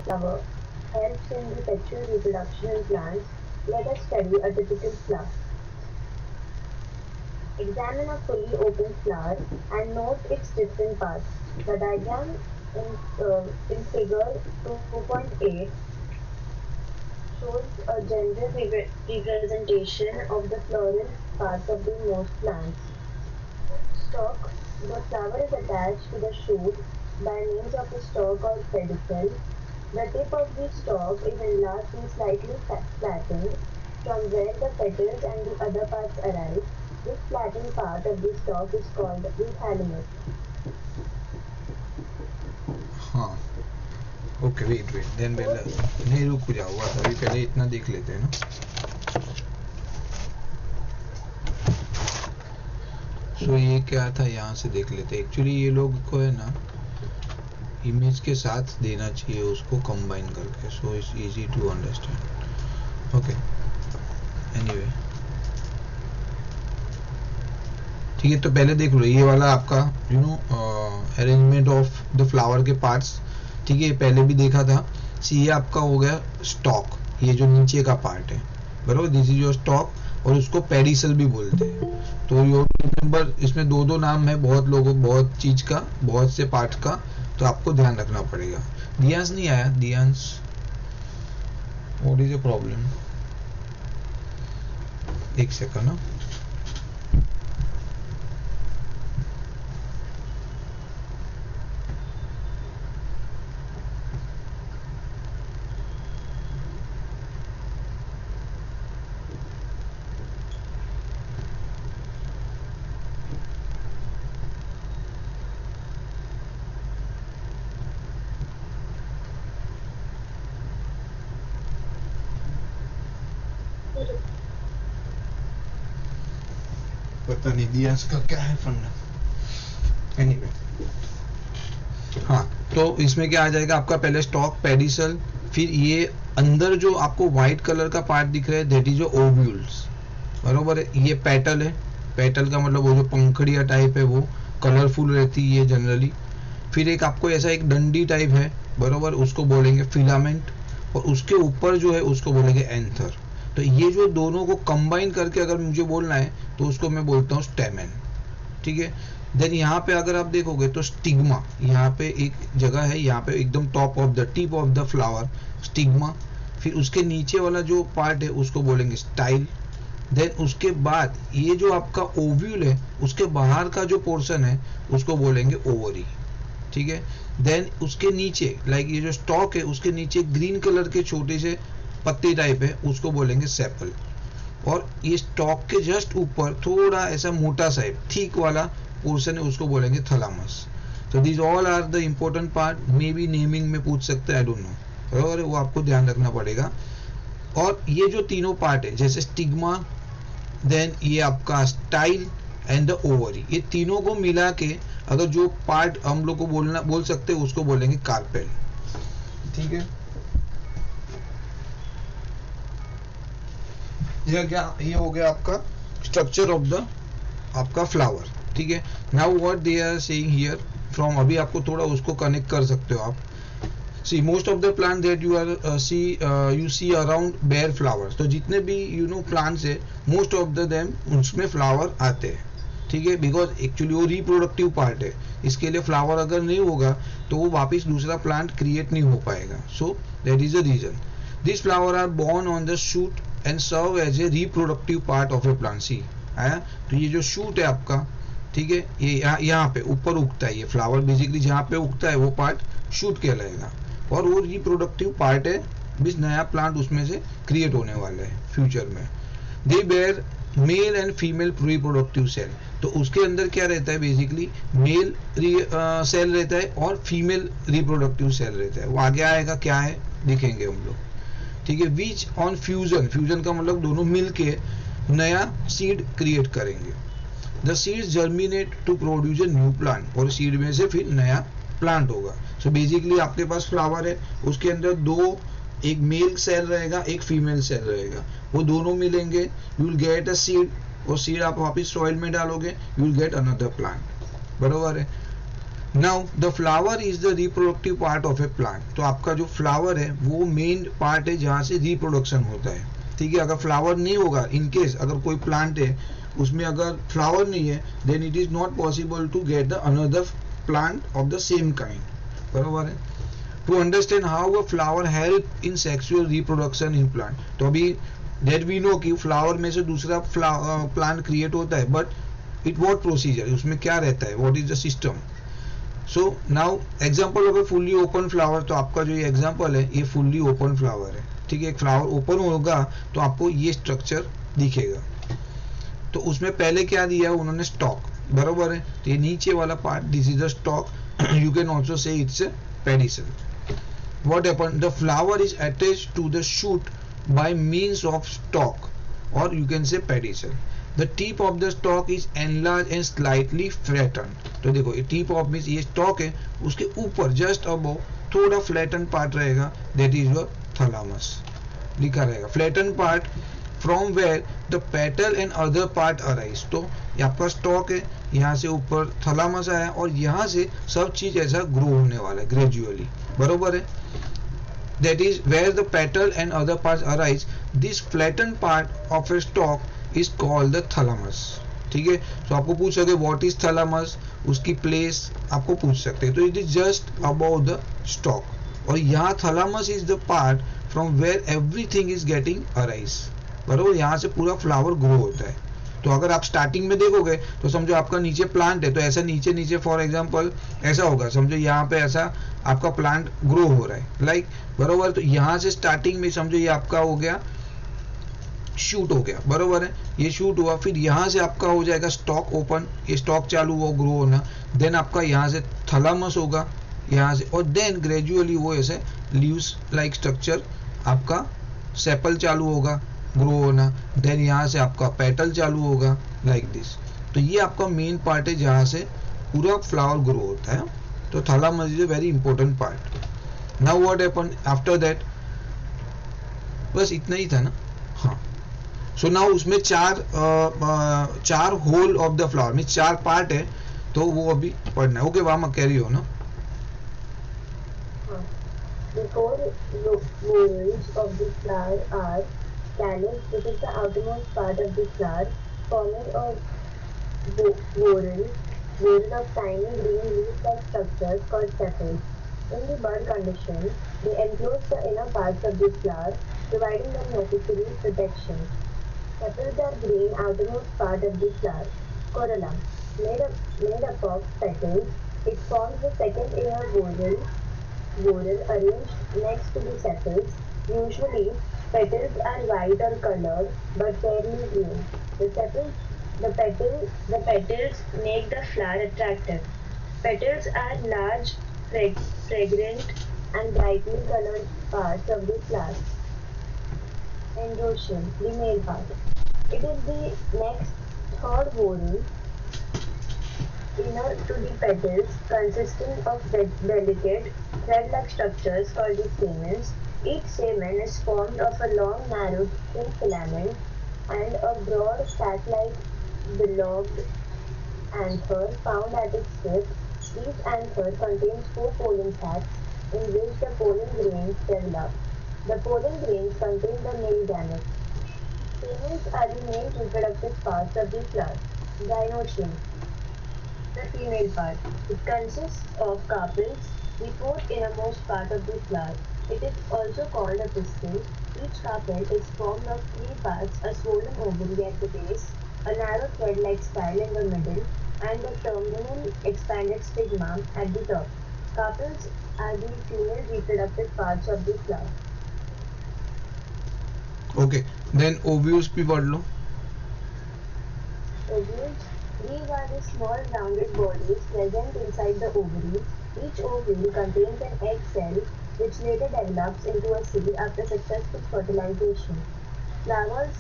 flower helps in the sexual reproduction in plants, let us study a typical flower. Examine a fully open flower and note its different parts. The diagram in figure 2.8 shows a general representation of the floral parts of the most plants. Stalk. The flower is attached to the shoot by means of a stalk or pedicel. The tip of the stalk is enlarged and slightly flattened from where the petals and the other parts arise. This flattened part of the stalk is called the thalamus. हाँ okay wait then नहीं रुक जाओ अभी पहले इतना देख लेते हैं ना. सो ये क्या था यहाँ से देख लेते हैं. एक्चुअली ये लोग को है ना इमेज के साथ देना चाहिए उसको कंबाइन करके. So it's easy to understand. Okay anyway ठीक है. तो पहले देख लो ये वाला आपका अरेंजमेंट ऑफ द फ्लावर के पार्ट्स. ठीक है पहले भी देखा था. सी ये आपका हो गया स्टॉक, ये जो नीचे का पार्ट है बराबर. दिस इज योर स्टॉक और उसको पेडिसल भी बोलते हैं. तो योर रिमेंबर इसमें दो नाम है बहुत लोगों बहुत चीज का बहुत से पार्ट का. तो आपको ध्यान रखना पड़ेगा. दियांश नहीं आया. दियांश व्हाट इज द प्रॉब्लम. एक सेकंड ना. पता नहीं दियांश का क्या है फंडा. एनीवे हाँ तो इसमें क्या आ जाएगा आपका पहले स्टॉक पेडिसल. फिर ये अंदर जो आपको व्हाइट कलर का पार्ट दिख रहा है दैट इज ओव्यूल्स बरोबर है. ये पेटल है. पेटल का मतलब वो जो पंखड़िया टाइप है वो कलरफुल रहती है जनरली. फिर एक आपको ऐसा एक डंडी टाइप है बरोबर उसको बोलेंगे फिलामेंट. और उसके ऊपर जो है उसको बोलेंगे एंथर. तो ये जो दोनों को कंबाइन करके अगर मुझे बोलना है तो उसको मैं बोलता हूँ स्टेमेन. ठीक है. देन यहाँ पे अगर आप देखोगे तो स्टिग्मा यहाँ पे एक जगह है. यहाँ पे एकदम top of the tip of the flower stigma. फिर उसके नीचे वाला जो पार्ट है उसको बोलेंगे स्टाइल. देन उसके बाद ये जो आपका ओव्यूल है उसके बाहर का जो पोर्शन है उसको बोलेंगे ओवरी. ठीक है. देन उसके नीचे लाइक ये जो स्टॉक है उसके नीचे ग्रीन कलर के छोटे से पत्ते टाइप है उसको बोलेंगे सेपल. और ये स्टॉक के जस्ट ऊपर थोड़ा ऐसा मोटा सा थिक वाला पोर्शन है उसको बोलेंगे थैलामस. तो these all are the important part. Maybe naming में पूछ सकते हैं आई डोंट नो और वो आपको ध्यान रखना पड़ेगा. और ये जो तीनों पार्ट है जैसे स्टिग्मा देन ये आपका स्टाइल एंड द ओवरी ये तीनों को मिला के अगर जो पार्ट हम लोग को बोल सकते हैं उसको बोलेंगे कार्पेल. ठीक है. ये हो गया आपका स्ट्रक्चर ऑफ द आपका फ्लावर. ठीक है. Now what they are saying here from अभी आपको थोड़ा उसको कनेक्ट कर सकते हो आप. See most of the plant that you see around bear flowers. तो जितने भी प्लांट्स है मोस्ट ऑफ द देम उसमें फ्लावर आते हैं. ठीक है. बिकॉज एक्चुअली वो रिप्रोडक्टिव पार्ट है. इसके लिए फ्लावर अगर नहीं होगा तो वो वापस दूसरा प्लांट क्रिएट नहीं हो पाएगा. So that is the reason. This flower are born on the shoot and serve as a reproductive part of a plant. See आया. तो ये जो शूट है आपका ठीक है ये यहाँ पे ऊपर उगता है. ये फ्लावर बेसिकली जहाँ पे उगता है वो पार्ट शूट कहलाएगा और वो रिप्रोडक्टिव पार्ट है. बीच नया प्लांट उसमें से क्रिएट होने वाला है फ्यूचर में. They bear male and female reproductive cell. तो उसके अंदर क्या रहता है बेसिकली मेल सेल रहता है और फीमेल रिप्रोडक्टिव सेल रहता है. वो आगे आएगा क्या है दिखेंगे हम लोग. ठीक है. Which on fusion. फ्यूजन का मतलब दोनों मिल के नया सीड क्रिएट करेंगे. The seeds germinate to produce a new plant. और सीड में से फिर नया प्लांट होगा. सो बेसिकली आपके पास फ्लावर है उसके अंदर दो एक मेल सेल रहेगा एक फीमेल सेल रहेगा. वो दोनों मिलेंगे you will get a seed और सीड आप वापस सॉइल में डालोगे you will get another plant. बराबर है. Now the flower is the reproductive part of a plant. तो आपका जो फ्लावर है वो मेन पार्ट है जहाँ से रिप्रोडक्शन होता है. ठीक है, अगर फ्लावर नहीं होगा, इन केस अगर कोई प्लांट है उसमें अगर फ्लावर नहीं है, then it is not possible to get the another plant of the same kind. बरोबर है. To understand how a flower help in sexual reproduction in plant. तो अभी दैट वी नो कि फ्लावर में से दूसरा प्लांट क्रिएट होता है, बट इट व्हाट प्रोसीजर, उसमें क्या रहता है, what is the system. So now example of A fully open flower. तो आपका जो ये एग्जांपल है ये फुल्ली ओपन फ्लावर है. ठीक है, एक फ्लावर ओपन होगा तो आपको ये स्ट्रक्चर दिखेगा. तो उसमें पहले क्या दिया उन्होंने, स्टॉक. बरोबर है. तो ये नीचे वाला part, this is the stock. You can also say it's a pedicel. What happened? The flower is attached to the shoot by means of stalk, or you can say pedicel. The tip of the stalk is enlarged and slightly flattened. तो देखो ये tip of means ये stalk है, उसके ऊपर just above थोड़ा flattened part रहेगा, that is your thalamus. लिखा रहेगा flattened part from where the petal and other part arise. तो ये आपका stalk है, यहाँ से ऊपर थलामस आया और यहाँ से सब चीज ऐसा ग्रो होने वाला है ग्रेजुअली. बरोबर है. That is where the petal and other parts arise. This flattened part of a stalk is called the thalamus. ठीक है. तो आपको पूछ सकते what is thalamus, उसकी प्लेस आपको पूछ सकते हैं. तो it is just above the stalk. और यहाँ thalamus is the part from where everything is getting arise. बरोबर. यहाँ से पूरा फ्लावर ग्रो होता है. तो अगर आप स्टार्टिंग में देखोगे तो समझो आपका नीचे प्लांट है, तो ऐसा नीचे नीचे फॉर एग्जांपल ऐसा होगा. समझो यहाँ पे ऐसा आपका प्लांट ग्रो हो रहा है लाइक. बरोबर. तो यहाँ से स्टार्टिंग में समझो ये आपका हो गया शूट हो गया. बरोबर है. ये शूट हुआ, फिर यहाँ से आपका हो जाएगा स्टॉक ओपन, ये स्टॉक चालू हुआ ग्रो होना. देन आपका यहाँ से थलामस होगा यहाँ से, और देन ग्रेजुअली वो ऐसे लीव्स लाइक स्ट्रक्चर आपका सेपल चालू होगा ग्रो होना. देन यहाँ से आपका पेटल चालू होगा लाइक दिस. तो ये आपका मेन पार्ट है जहाँ से पूरा फ्लावर ग्रो होता है. तो thalamus is a very important part. Now what happen after that. बस इतना ही था ना. हाँ. सो नाउ उसमें चार होल ऑफ द फ्लावर में चार पार्ट है, तो वो अभी पढ़ना है. ओके वामा कैरी हो ना. The four whorls of the flower are calyx, which is the outermost part of the flower, forming a whorl of tiny green leaf-like structures called sepals. In the bud condition, they enclose the inner parts of the flower, providing them necessary protection. Sepals are green outermost part of the flower. Corolla, made up of petals, it forms the second inner whorl arranged next to the sepals. Usually, petals are white or colored, but fairly green. The petals make the flower attractive. Petals are large, fragrant, and brightly colored parts of the flower. Androecium, the male part. It is the next third whorl, inner to the petals, consisting of delicate thread-like structures called the stamens. Each stamen is formed of a long, narrow, thin filament and a broad, sac-like bilobed anther found at its tip. Each anther contains 4 pollen sacs in which the pollen grains develop. The pollen grains contain the male gametes. Stamens are the main reproductive parts of the flower. Gynoecium, the female part. It consists of carpels, the fourth innermost part of the flower. It is also called a pistil. Each carpel is formed of 3 parts: a swollen ovary at the base, a narrow thread-like style in the middle, and a terminal expanded stigma at the top. Carpels are the female reproductive parts of the flower. Okay, then ovules भी पढ़ लो. Ovules. These are the small rounded bodies present inside the ovary. Each ovule contains an egg cell which later develops into a seed after successful fertilization. Flowers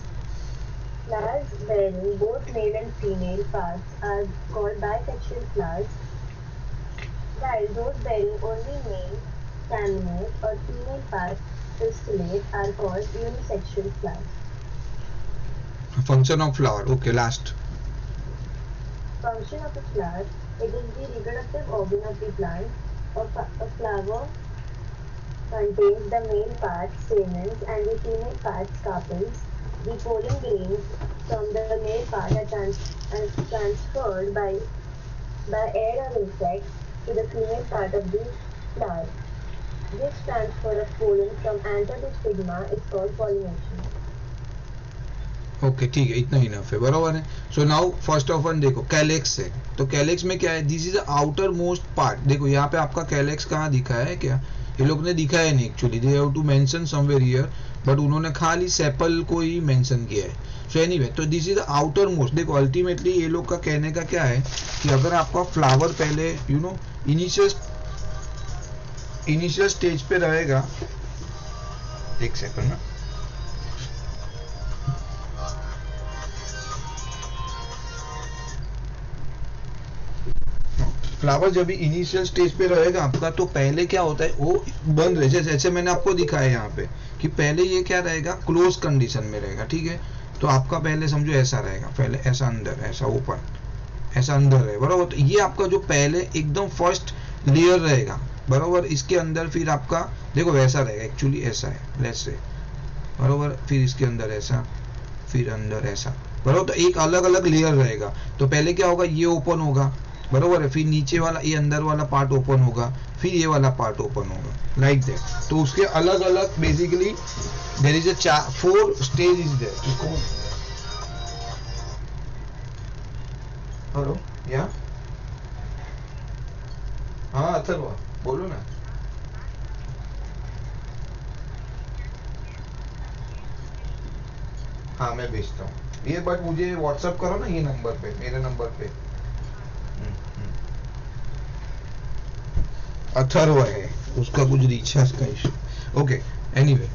bearing both male and female parts are called bisexual flowers, while those bearing only male staminate or female parts pistillate are called unisexual flowers. Function of flower. Okay, last. Function of a flower. It is the reproductive organ of the plant. A flower contains the male part, stamens, and the female part, carpels. The pollen grains from the male part are transferred by air or insects to the female part of the flower. This transfer of pollen from anther to stigma is called pollination. Okay ठीक है, इतना enough है, बराबर है. So now first of one देखो calyx है. तो calyx में क्या है, this is the outermost part. देखो यहाँ पे आपका कैलेक्स कहाँ दिखा है, क्या ये लोग ने दिखाया नहीं actually, they have to mention somewhere here, but उन्होंने खाली सेपल को ही मेंशन किया है. सो एनीवे, तो this is the outermost. देखो अल्टीमेटली ये लोग का कहने का क्या है कि अगर आपका फ्लावर पहले यू नो इनिशियल स्टेज पे रहेगा, एक सेकंड ना, फ्लावर जब भी इनिशियल स्टेज पे रहेगा आपका, तो पहले क्या होता है वो बंद रहे, जैसे मैंने आपको दिखाया यहाँ पे कि पहले ये क्या रहेगा, क्लोज कंडीशन में रहेगा. ठीक है, तो आपका पहले समझो ऐसा रहेगा, पहले ऐसा अंदर, ऐसा ओपन, ऐसा अंदर है, बराबर. तो ये आपका जो पहले एकदम फर्स्ट लेयर रहेगा, बराबर. इसके अंदर फिर आपका देखो वैसा रहेगा, एक्चुअली ऐसा है, लेट्स से, बराबर. फिर इसके अंदर ऐसा, फिर अंदर ऐसा, बराबर. तो एक अलग अलग लेयर रहेगा. तो पहले क्या होगा, ये ओपन होगा, बराबर है. फिर नीचे वाला ये अंदर वाला पार्ट ओपन होगा, फिर ये वाला पार्ट ओपन होगा, लाइक दैट. तो उसके अलग अलग basically there is a 4 stage is there. Hello, yeah हाँ अथर्वा बोलो ना. हाँ मैं भेजता हूँ ये, बट मुझे व्हाट्सएप करो ना ये नंबर पे, मेरे नंबर पे. अथर्व है, उसका कुछ रिचार्ज का इशू. ओके, एनीवे,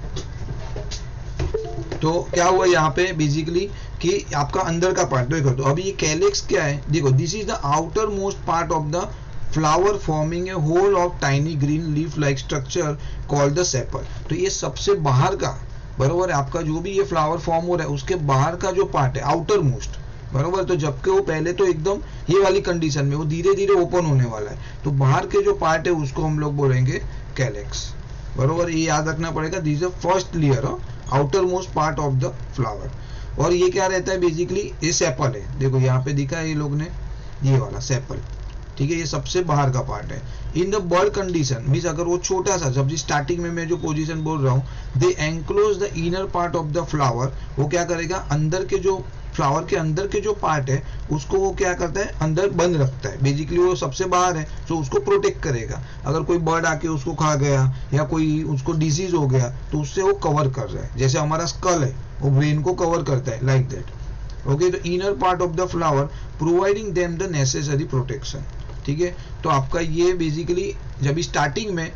तो क्या हुआ यहाँ पे बेसिकली कि आपका अंदर का पार्ट देखो. तो अभी ये कैलेक्स क्या है, देखो this is the outermost part of the flower forming a whorl of tiny green leaf like structure called the sepal. तो ये सबसे बाहर का, बराबर है, आपका जो भी ये फ्लावर फॉर्म हो रहा है उसके बाहर का जो पार्ट है, आउटर मोस्ट, बराबर. तो जबकि वो पहले तो एकदम ये वाली कंडीशन में, वो धीरे धीरे ओपन होने वाला है. तो बाहर के जो पार्ट है उसको हम लोग बोलेंगे कैलेक्स, बराबर. ये याद रखना पड़ेगा, this is first layer, outer most part of the flower. और ये क्या रहता है बेसिकली, ये सेपल है. देखो यहाँ पे दिखा है ये लोग ने, ये वाला सेपल, ठीक है, ये सबसे बाहर का पार्ट है. इन द बर्ड कंडीशन मीन्स अगर वो छोटा सा, जब स्टार्टिंग में मैं जो पोजीशन बोल रहा हूँ, they enclose the inner part of the flower. वो क्या करेगा, अंदर के जो फ्लावर के अंदर के जो पार्ट है उसको वो क्या करता है, अंदर बंद रखता है. बेसिकली वो सबसे बाहर है, तो उसको प्रोटेक्ट करेगा. अगर कोई बर्ड आके उसको खा गया या कोई उसको डिजीज हो गया तो उससे वो कवर कर रहा है. जैसे हमारा स्कल है वो ब्रेन को कवर करता है, लाइक दैट. ओके, तो inner part of the flower providing them the necessary protection. ठीक है, तो आपका ये बेसिकली जब स्टार्टिंग में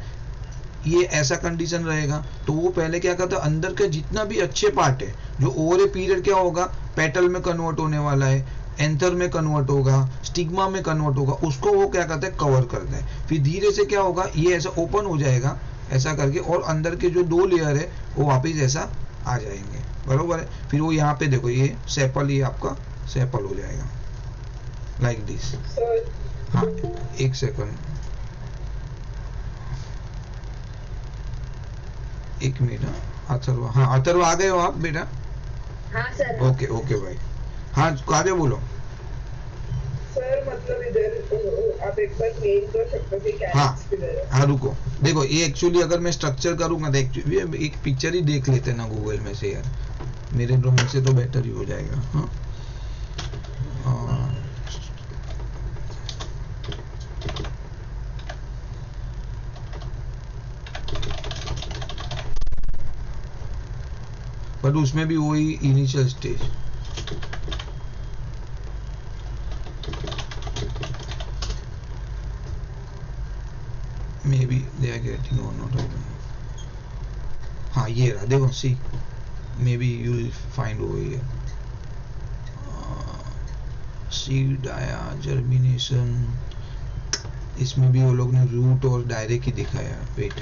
ये ऐसा कंडीशन रहेगा, तो वो पहले क्या करता है, अंदर का जितना भी अच्छे पार्ट है जो ओवर ए पीरियड क्या होगा, पेटल में कन्वर्ट होने वाला है, एंथर में कन्वर्ट होगा, स्टिग्मा में कन्वर्ट होगा, उसको वो क्या करता है, कवर करता है. फिर धीरे से क्या होगा, ये ऐसा ओपन हो जाएगा ऐसा करके, और अंदर के जो 2 लेयर है वो वापिस ऐसा आ जाएंगे, बरोबर है. फिर वो यहाँ पे देखो ये सेपल, ये आपका सेपल हो जाएगा लाइक दिस. हाँ एक सेकंड, एक मिनट. अथर्व, हाँ अथर्व आ गए हो आप बेटा? हाँ सर. ओके ओके भाई, हाँ काव्य बोलो. सर मतलब इधर आप एक बार मेल कर सकते हो कि क्या हाँ हाँ रुको, देखो ये एक्चुअली अगर मैं स्ट्रक्चर करूंगा तो एक्चुअली एक पिक्चर ही देख लेते ना गूगल में से यार, मेरे ड्राइंग से तो बेटर ही हो जाएगा. हाँ बट उसमें भी वही initial stage. Maybe they are getting or not. हाँ ये रहा, देखो see, maybe you will find over here. Seed आया, जर्मिनेशन, इसमें भी वो लोग ने रूट और डायरेक्ट ही दिखाया. वेट,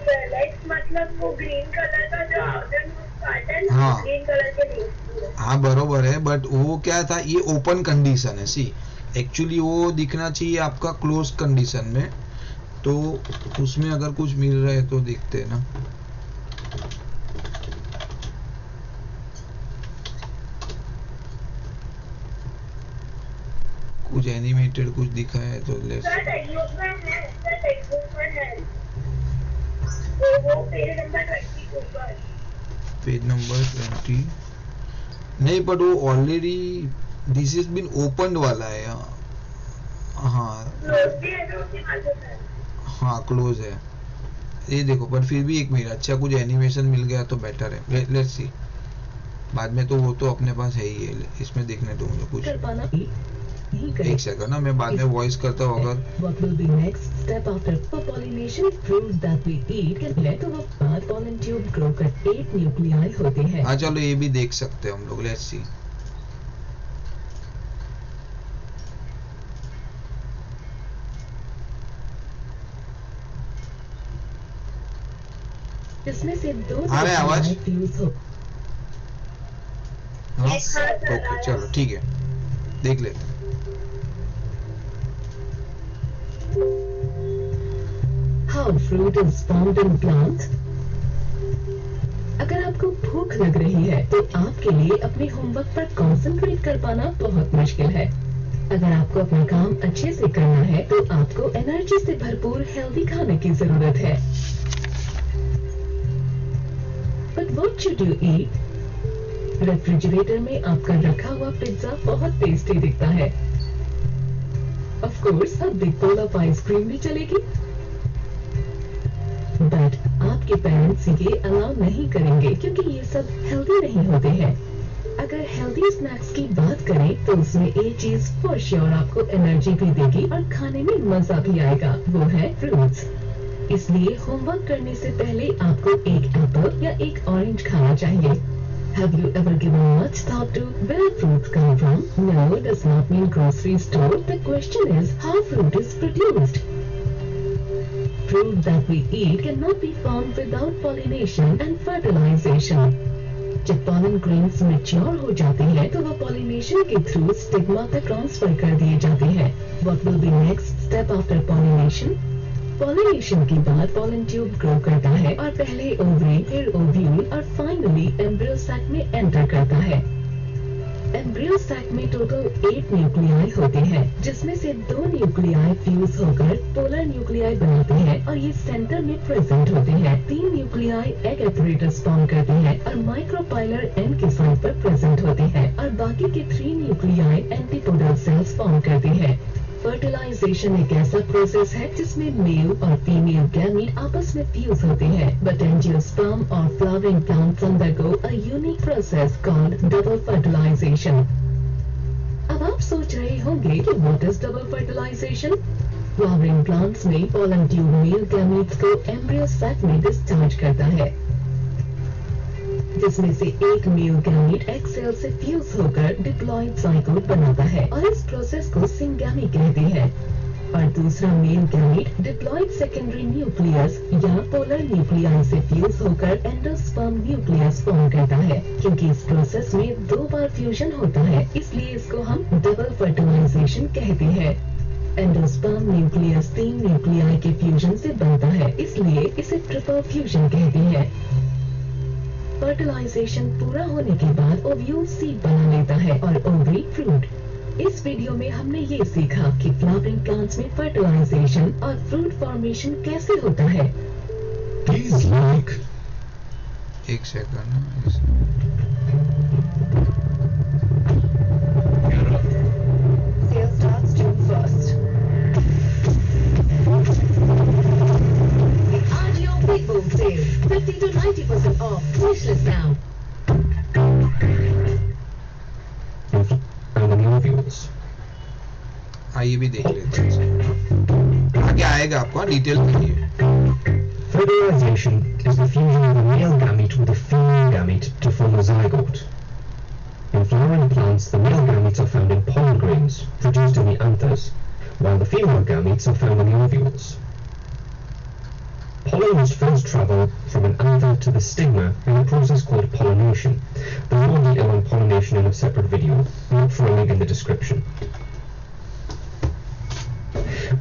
सेलेक्ट मत मतलब वो ग्रीन कलर का जो आउटर पार्ट है ना, हाँ। ग्रीन कलर के लीव्स। हाँ बरोबर है, बट वो क्या था, ये ओपन कंडीशन है। सी एक्चुअली वो दिखना चाहिए आपका क्लोज कंडीशन में, तो उसमें अगर कुछ मिल रहा है तो देखते हैं ना। कुछ एनिमेटेड कुछ दिखा है तो लेट्स। सर टेक्स्ट बुक में है, सर टेक्स्ट बुक में है, वो पेज नंबर 22 पर। पेज नंबर 20 नहीं, बट वो already this is been opened वाला है। हाँ क्लोज भी है तो उसकी मालूम है। हाँ क्लोज है ये देखो, पर फिर भी एक मिनट, अच्छा कुछ एनिमेशन मिल गया तो बेटर है। लेट्स सी, बाद में तो वो तो अपने पास है ही है, इसमें देखने दो मुझे कुछ। एक सेकंड ना, मैं बाद में वॉइस करता हूँ अगर। What will be next step after pollination? Fruits that we eat can let our plant pollen tube grow कर 8 nuclei होते हैं। हाँ चलो ये भी देख सकते हैं हम लोग, लेट्स सी। इसमें से 2 आ रहा है आवाज? फ्यूज हो। हाँ ओके चलो ठीक है, देख लेते हैं। How fruit is formed in plant? अगर आपको भूख लग रही है तो आपके लिए अपने होमवर्क पर कंसंट्रेट कर पाना बहुत मुश्किल है। अगर आपको अपना काम अच्छे से करना है तो आपको एनर्जी से भरपूर हेल्दी खाने की जरूरत है। But what should you eat? Refrigerator में आपका रखा हुआ पिज्जा बहुत टेस्टी दिखता है। Of course, a big bowl of ice cream भी चलेगी। बट आपके पेरेंट्स ये अलाउ नहीं करेंगे क्योंकि ये सब हेल्दी नहीं होते हैं। अगर हेल्दी स्नैक्स की बात करें तो उसमें एक चीज फॉर श्योर आपको एनर्जी भी देगी और खाने में मजा भी आएगा, वो है फ्रूट्स। इसलिए होमवर्क करने से पहले आपको एक एप्पल या एक ऑरेंज खाना चाहिए। Have you ever given much thought to where fruits come from? No, does not mean grocery store. The question is how fruit is produced. Fruit that we eat cannot be formed without pollination and fertilization. जब pollen grains mature हो जाते हैं तो वो pollination के through stigma तक transfer कर दिए जाते हैं। What will be next step after pollination? Pollination के बाद pollen tube grow करता है और पहले ovary, फिर ovule और finally embryo sac में enter करता है। एम्ब्रियो सैक में टोटल 8 न्यूक्लियाई होते हैं, जिसमें से 2 न्यूक्लियाई फ्यूज होकर पोलर न्यूक्लियाई बनाते हैं और ये सेंटर में प्रेजेंट होते हैं। 3 न्यूक्लियाई एग एपरेटस फॉर्म करते हैं और माइक्रोपाइलर एंड के साइड पर प्रेजेंट होते हैं और बाकी के 3 न्यूक्लियाई एंटीपोडल सेल्स फॉर्म करते हैं। फर्टिलाइजेशन एक ऐसा प्रोसेस है जिसमें मेल और फीमेल गैमीट आपस में फ्यूज होते हैं, बट एंजियोस्पर्म और flowering plants undergo a unique process called double fertilization. अब आप सोच रहे होंगे कि what is double fertilization? Flowering plants में पोलन ट्यूब मेल गैमीट्स को एम्ब्रियो सैक में डिस्चार्ज करता है, जिसमें से एक मेल गैमीट एग सेल से फ्यूज होकर डिप्लॉइड जाइगोट बनाता है और इस प्रोसेस को सिंगैमी कहते हैं। और दूसरा male gamete diploid secondary nucleus या पोलर न्यूक्लियाई से फ्यूज होकर एंडोस्पर्म न्यूक्लियस फॉर्म करता है। क्योंकि इस प्रोसेस में 2 बार फ्यूजन होता है, इसलिए इसको हम डबल फर्टिलाइजेशन कहते हैं। एंडोस्पर्म न्यूक्लियस 3 न्यूक्लियाई के फ्यूजन से बनता है, इसलिए इसे ट्रिपल फ्यूजन कहते हैं। फर्टिलाइजेशन पूरा होने के बाद ओव्यूल सीड बना लेता है और ओवरी फ्रूट। इस वीडियो में हमने ये सीखा कि फ्लावरिंग प्लांट्स में फर्टिलाइजेशन और फ्रूट फॉर्मेशन कैसे होता है। Please like. एक second. Sale starts June 1st. The RGO Big Boom Sale, 50 to 90% off. Wishlist now. And the ovules. हाँ ये भी देख लेते हैं, आगे आएगा आपको डिटेल देखिए। Fertilization is the fusion of a male gamete with a female gamete to form a zygote. In flowering plants, the male gametes are found in pollen grains produced in the anthers, while the female gametes are found in the ovules. Pollen must first travel from an anther to the stigma in a process called pollination. There's more detail on pollination in a separate video. Look for a link in the description.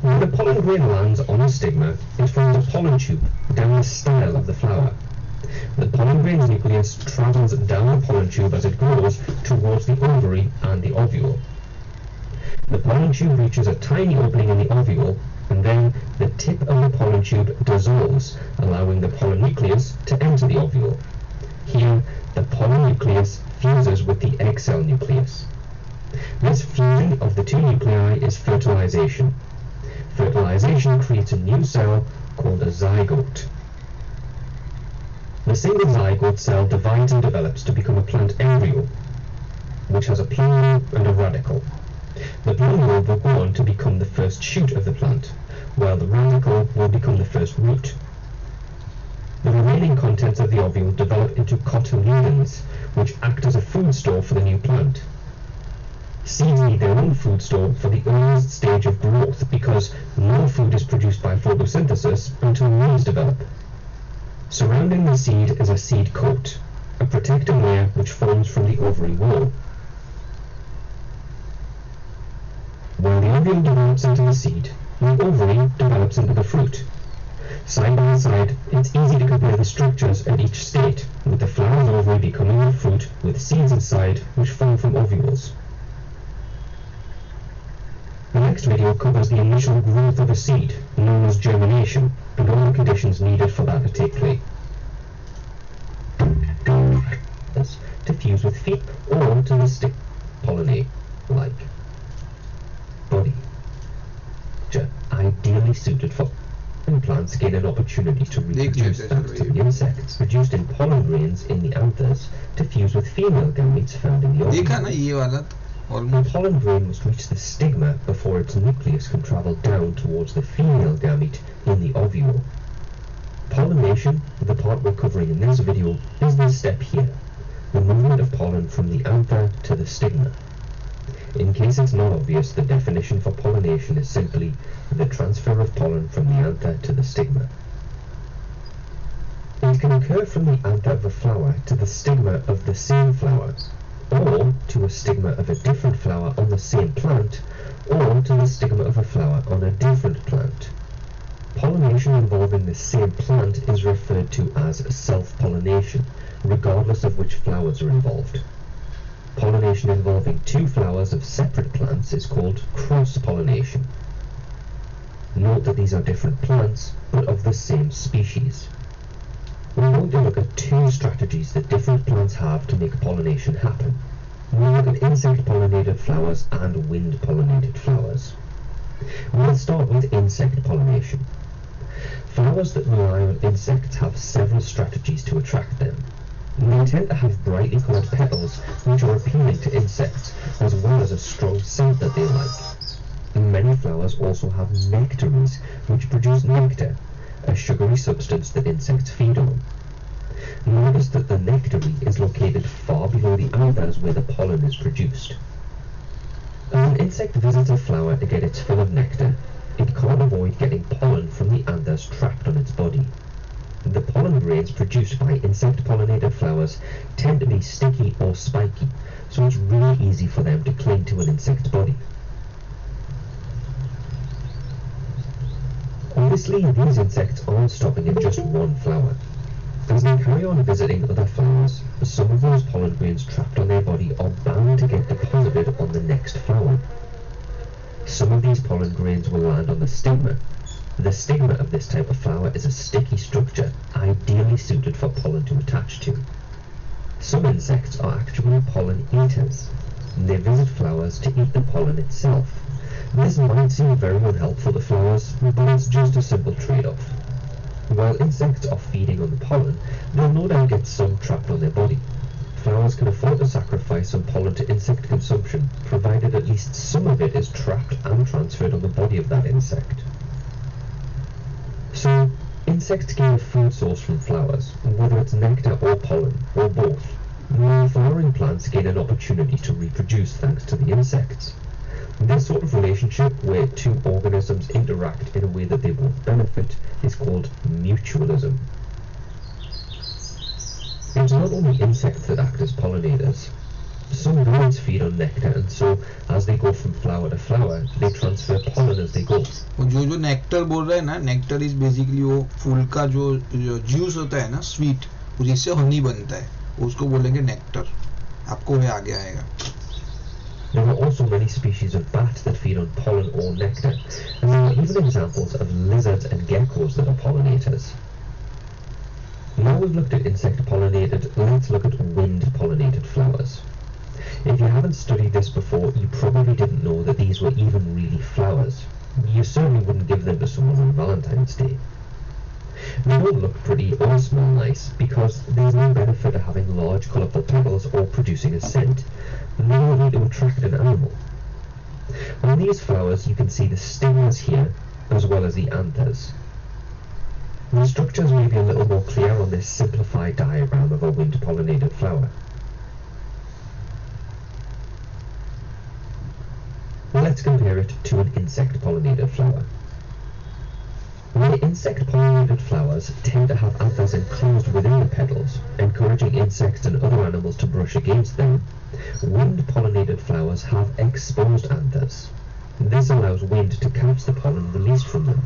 When the pollen grain lands on a stigma, it forms a pollen tube down the style of the flower. The pollen grain's nucleus travels down the pollen tube as it grows towards the ovary and the ovule. The pollen tube reaches a tiny opening in the ovule, and then the tip of the pollen tube dissolves, allowing the pollen nucleus to enter the ovule. Here, the pollen nucleus fuses with the egg cell nucleus. This fusion of the two nuclei is fertilization. Fertilization creates a new cell called a zygote. The single zygote cell divides and develops to become a plant embryo, which has a plumule and a radicle. The plumule will go on to become the first shoot of the plant, while the radicle will become the first root. The remaining contents of the ovule develop into cotyledons, which act as a food store for the new plant. Seeds need their own food store for the earliest stage of growth because no food is produced by photosynthesis until leaves develop. Surrounding the seed is a seed coat, a protective layer which forms from the ovary wall. While the ovule develops into the seed, the ovary develops into the fruit. Side by side, it's easy to compare the structures at each state, with the flower's ovary becoming a fruit with seeds inside which form from ovules. The next video covers the initial growth of a seed, known as germination, and all the conditions needed for that to take place. To fuse with feet or to the stick pollinate-like body, which are ideally suited for when plants gain an opportunity to reproduce thanks to the insects produced in pollen grains in the anthers to fuse with female gametes found in the ovule. The pollen grain must reach the stigma before its nucleus can travel down towards the female gamete in the ovule. Pollination, the part we're covering in this video, is this step here, the movement of pollen from the anther to the stigma. In case it's not obvious, the definition for pollination is simply the transfer of pollen from the anther to the stigma. It can occur from the anther of a flower to the stigma of the same flower, or to a stigma of a different flower on the same plant, or to the stigma of a flower on a different plant. Pollination involving the same plant is referred to as self-pollination, regardless of which flowers are involved. Pollination involving two flowers of separate plants is called cross-pollination. Note that these are different plants, but of the same species. We're going to look at two strategies that different plants have to make pollination happen. We'll look at insect-pollinated flowers and wind-pollinated flowers. We'll start with insect pollination. Flowers that rely on insects have several strategies to attract them. They tend to have brightly coloured petals which are appealing to insects, as well as a strong scent that they like. Many flowers also have nectaries, which produce nectar, a sugary substance that insects feed on. Notice that the nectary is located far below the anthers where the pollen is produced. As an insect visits a flower to get its fill of nectar, it can't avoid getting pollen from the anthers trapped on its body. The pollen grains produced by insect-pollinated flowers tend to be sticky or spiky, so it's really easy for them to cling to an insect's body. Obviously, these insects aren't stopping at just one flower. As they carry on visiting other flowers, some of those pollen grains trapped on their body are bound to get deposited on the next flower. Some of these pollen grains will land on the stigma. The stigma of this type of flower is a sticky structure, ideally suited for pollen to attach to. Some insects are actually pollen eaters. They visit flowers to eat the pollen itself. This might seem very unhelpful to flowers, but it's just a simple trade-off. While insects are feeding on the pollen, they'll no doubt get some trapped on their body. Flowers can afford to sacrifice some pollen to insect consumption, provided at least some of it is trapped and transferred on the body of that insect. So, insects gain a food source from flowers, whether it's nectar or pollen, or both. While flowering plants gain an opportunity to reproduce thanks to the insects. This sort of relationship where two organisms interact in a way that they both benefit is called mutualism. It's not only insects that act as pollinators. Some birds feed on nectar, and so as they go from flower to flower, they transfer pollen as they go. जो nectar बोल रहे हैं ना, nectar is basically वो फूल का जो juice होता है ना, स्वीट, जिससे हनी बनता है, उसको बोलेंगे नेक्टर. आपको ये आगे आएगा. There are also many species of bats that feed on pollen or nectar, and there are even examples of lizards and geckos that are pollinators. Now we've looked at insect-pollinated, let's look at wind-pollinated flowers. If you haven't studied this before, you probably didn't know that these were even really flowers. You certainly wouldn't give them to someone on Valentine's Day. They don't look pretty or smell nice because there's no benefit of having large colourful petals or producing a scent. They don't need to attract an animal. On these flowers you can see the stigmas here as well as the anthers. The structures may be a little more clear on this simplified diagram of a wind-pollinated flower. Let's compare it to an insect-pollinated flower. The insect-pollinated flowers tend to have anthers enclosed within the petals, encouraging insects and other animals to brush against them. Wind-pollinated flowers have exposed anthers. This allows wind to catch the pollen released from them.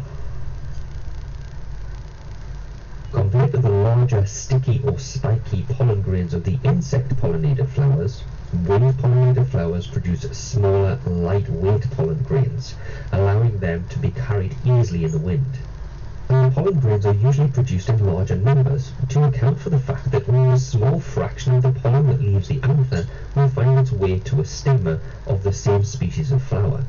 Compared to the larger, sticky or spiky pollen grains of the insect-pollinated flowers, wind-pollinated flowers produce smaller, lightweight pollen grains, allowing them to be carried easily in the wind. And the pollen grains are usually produced in larger numbers to account for the fact that only a small fraction of the pollen that leaves the anther will find its way to a stigma of the same species of flower.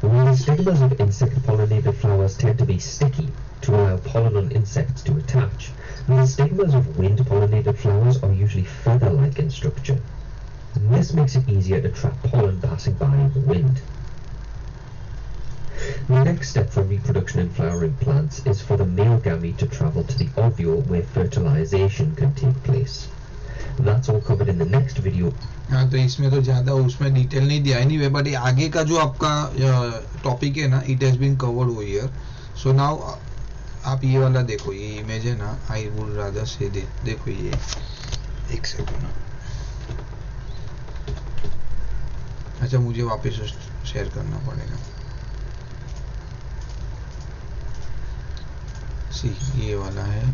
While the stigmas of insect-pollinated flowers tend to be sticky to allow pollen on insects to attach, the stigmas of wind-pollinated flowers are usually feather-like in structure. This makes it easier to trap pollen passing by in the wind. The next step for reproduction in flowering plants is for the male gamete to travel to the ovule where fertilization can take place. That's all covered in the next video. हाँ, तो इसमें तो ज़्यादा उसमें detail नहीं दिया anyway, but आगे का जो आपका टॉपिक है ना, it has been covered over here. So now आप ये वाला देखो, ये इमेज है ना, I would rather say देखो ये, एक सेकंड. अच्छा, मुझे वापस शेयर करना पड़ेगा. सी, ये वाला है.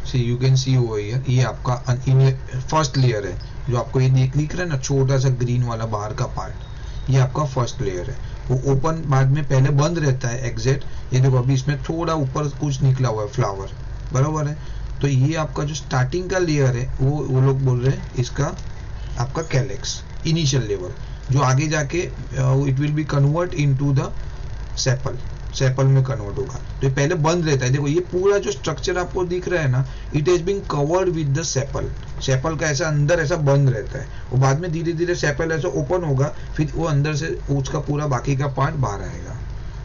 See, you can see over here, ये आपका फर्स्ट लेयर है. जो आपको ये दिख रहा है ना, छोटा सा ग्रीन वाला बाहर का पार्ट, ये आपका फर्स्ट लेयर है. वो ओपन बाद में पहले बंद रहता है एग्जैक्ट. ये देखो अभी इसमें थोड़ा ऊपर कुछ निकला हुआ है फ्लावर, बराबर है. तो ये आपका जो स्टार्टिंग का लेयर है वो लोग बोल रहे हैं इसका आपका कैलेक्स, इनिशियल लेवल, जो आगे जाके it will be convert into the sepal में कन्वर्ट होगा. तो ये पहले बंद रहता है. देखो ये पूरा जो स्ट्रक्चर आपको दिख रहा है ना, it has been covered with the sepal का ऐसा अंदर ऐसा बंद रहता है. और बाद में धीरे धीरे सेपल ऐसा ओपन होगा, फिर वो अंदर से उसका पूरा बाकी का पार्ट बाहर आएगा.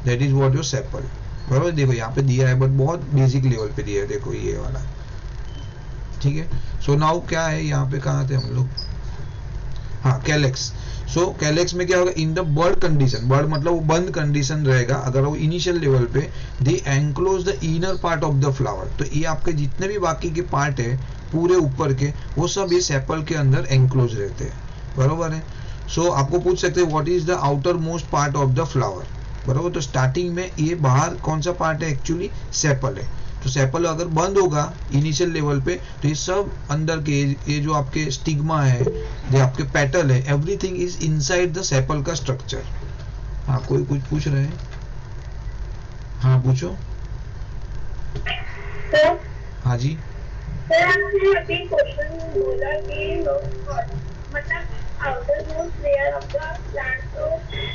That is what your sepal. बराबर. देखो यहाँ पे दिया है, बट बहुत बेसिक लेवल पे दिया है. देखो ये वाला, ठीक है. सो नाउ क्या है यहाँ पे, कहाँ थे हम लोग? हाँ, कैलेक्स. सो कैलेक्स में क्या होगा? इन द बर्ड कंडीशन, बर्ड मतलब वो बंद कंडीशन रहेगा. अगर वो इनिशियल लेवल पे they enclose the inner part of the flower, तो ये आपके जितने भी बाकी के पार्ट है पूरे ऊपर के, वो सब ये सेपल के अंदर एंक्लोज रहते हैं. बरोबर है. सो आपको पूछ सकते हैं what is the outermost part of the flower. बरोबर. तो स्टार्टिंग में ये बाहर कौन सा पार्ट है? एक्चुअली सेपल है. तो सेपल अगर बंद होगा इनिशियल लेवल पे, तो ये सब अंदर के ये जो आपके स्टिग्मा है, जो आपके पेटल है, everything is inside the sepal का स्ट्रक्चर. हाँ, कोई कुछ पूछ रहे हैं? हाँ पूछो. सर, हाँ जी. सर आपने अभी क्वेश्चन बोला कि मतलब outer most layer of the plant, तो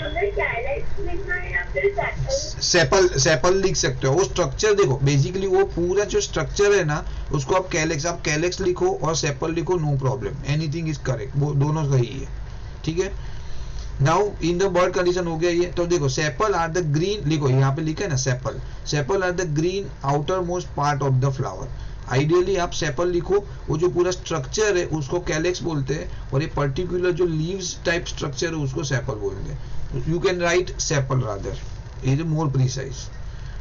हमें कैलेक्स लिखना है या फिर सेपल लिख सकते हो. वो स्ट्रक्चर देखो, बेसिकली वो पूरा जो स्ट्रक्चर है ना, उसको आप कैलेक्स लिखो और सेपल लिखो, no problem, anything is correct. वो दोनों सही है, ठीक है. Now in the bud condition हो गया ये। तो देखो सेपल आर द ग्रीन, लिखो यहाँ पे लिखा है ना sepal, sepal are the green outermost part of the flower. Ideally आप सेपल लिखो, वो जो पूरा स्ट्रक्चर है उसको कैलेक्स बोलते हैं, और ये पर्टिकुलर जो लीव्स टाइप स्ट्रक्चर है उसको सेपल बोलते हैं। You can write sepal rather, it is more precise.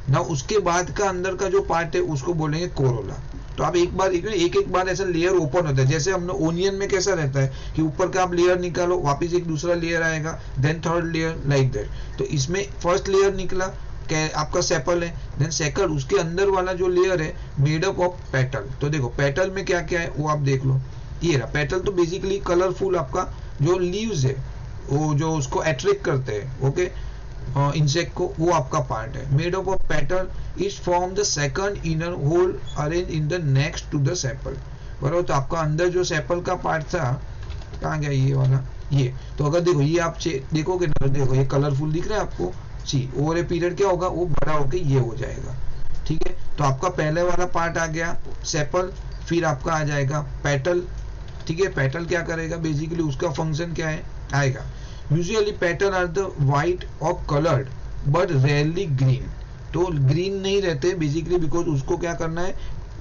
ना उसके बाद का अंदर का जो पार्ट है उसको बोलेंगे कोरोला। तो आप एक बार ऐसा लेयर ओपन होता है, जैसे हमने ओनियन में कैसा रहता है कि ऊपर का आप लेयर निकालो, वापस एक दूसरा लेयर आएगा, then third layer, like that. तो इसमें फर्स्ट लेयर निकला आपका सेपल है, देन सेकंड उसके अंदर वाला जो लेयर है मेड अप ऑफ पेटल। तो देखो पेटल में क्या क्या है वो आप देख लो, ये रहा पेटल। तो बेसिकली कलरफुल आपका जो लीव्स है वो जो उसको अट्रैक्ट करते हैं, ओके, इंसेक्ट को, वो आपका पार्ट है। Made up of petal is form the second inner whorl arrange in the next to the sepal. बराबर, तो आपका अंदर जो सेपल का पार्ट था कहाँ गया ये वाला, ये। तो अगर देखो ये आप देखोगे ना, देखो ये कलरफुल दिख रहा है आपको, सी ओवर ए पीरियड क्या होगा, वो बड़ा होके ये हो जाएगा, ठीक है। तो आपका पहले वाला पार्ट आ गया सेपल, फिर आपका आ जाएगा पेटल, ठीक है। पेटल क्या करेगा, बेसिकली उसका फंक्शन क्या है आएगा। Usually petal are the white or coloured but rarely green. तो ग्रीन नहीं रहते बेसिकली बिकॉज उसको क्या करना है,